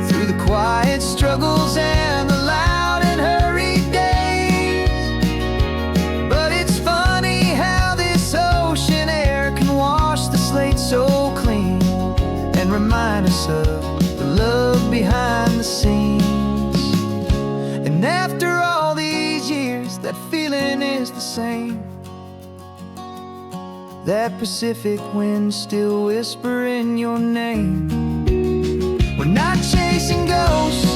through the quiet struggles and the loud and hurried days. But it's funny how this ocean air can wash the slate so clean, and remind us of the love behind the scenes. And after all these years, that feeling is the same. That Pacific wind still whispering your name. We're not chasing ghosts,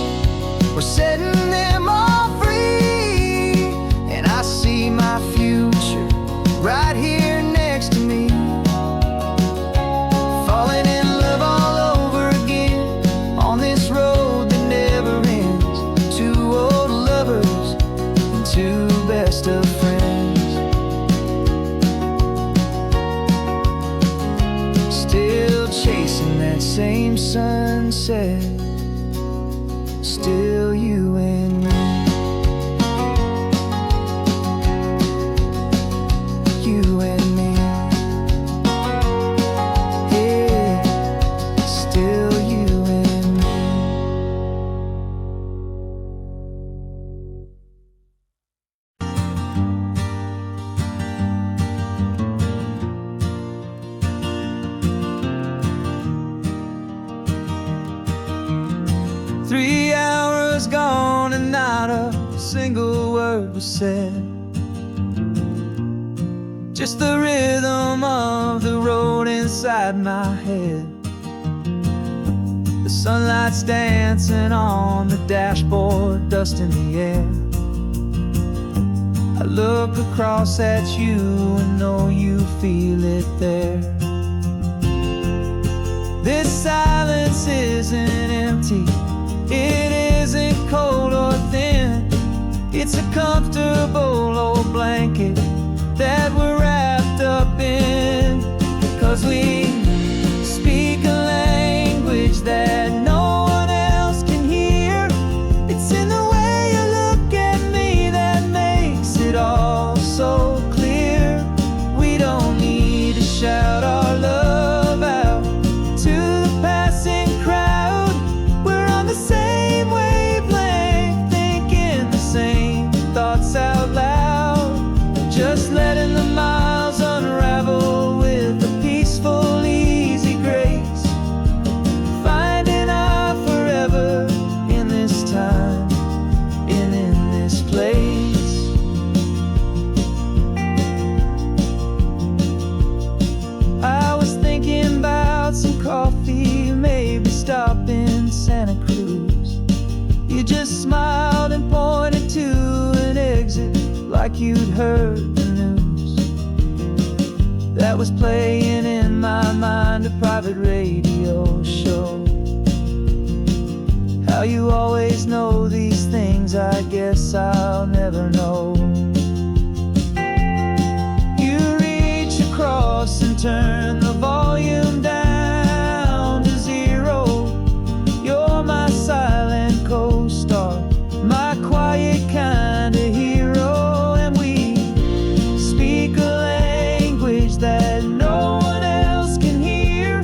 we're setting them all free. And I see my future right here next to me. Falling in love all over again on this road that never ends. Two old lovers and two best of friends. Still chasing that same sunset, still you and me. You and me. Yeah, still you and me. 3 hours gone and not a single word was said. Just the rhythm of the road inside my head. The sunlight's dancing on the dashboard, dust in the air. I look across at you and know you feel it there. This silence isn't empty, it isn't cold or thin. It's a comfortable old blanket that we're wrapped up in. 'Cause we speak a language that no one else can hear. It's in the way you look at me that makes it all so clear. We don't need to shout our love out to the passing crowd. We're on the same wavelength, thinking the same thoughts like you'd heard the news that was playing in my mind, a private radio show. How you always know these things, I guess I'll never know. You reach across and turn the volume down to 0. You're my silent co-star, my quiet kind of hero. And we speak a language that no one else can hear.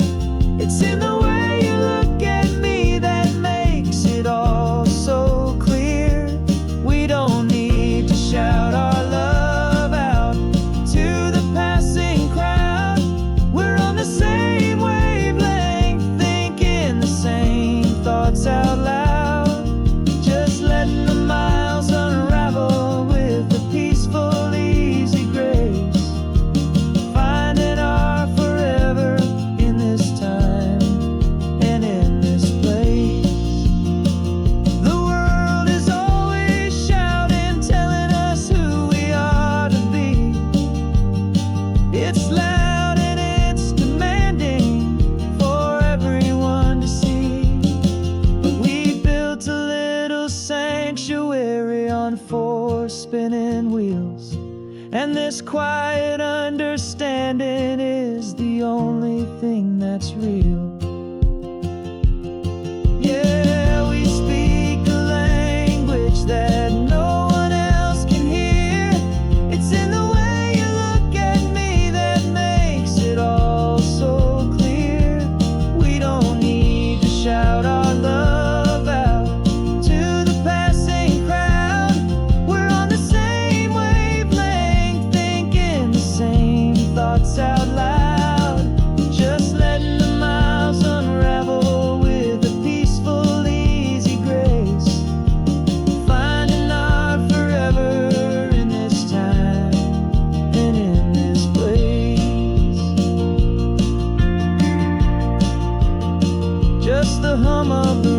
It's in the way you look at me that makes it all so clear. We don't need to shout our love out to the passing crowd. We're on the same wavelength, thinking the same thoughts out loud. Just letting the miles unravel with a peaceful, easy grace. Finding our forever in this time and in this place. The world is always shouting, telling us who we are to be. It's loud and it's demanding for everyone to see. But we built a little sanctuary on 4 spinning wheels, and this quiet understanding is the only thing that's real. Yeah, we speak a language that no one else can hear. It's in the way you look at me that makes it all so clear. We don't need to shout our love out to the passing crowd. We're on the same wavelength, thinking the same thoughts out loud. Just letting the miles unravel with a peaceful, easy grace. Finding our forever in this time and in this place. Just the hum of the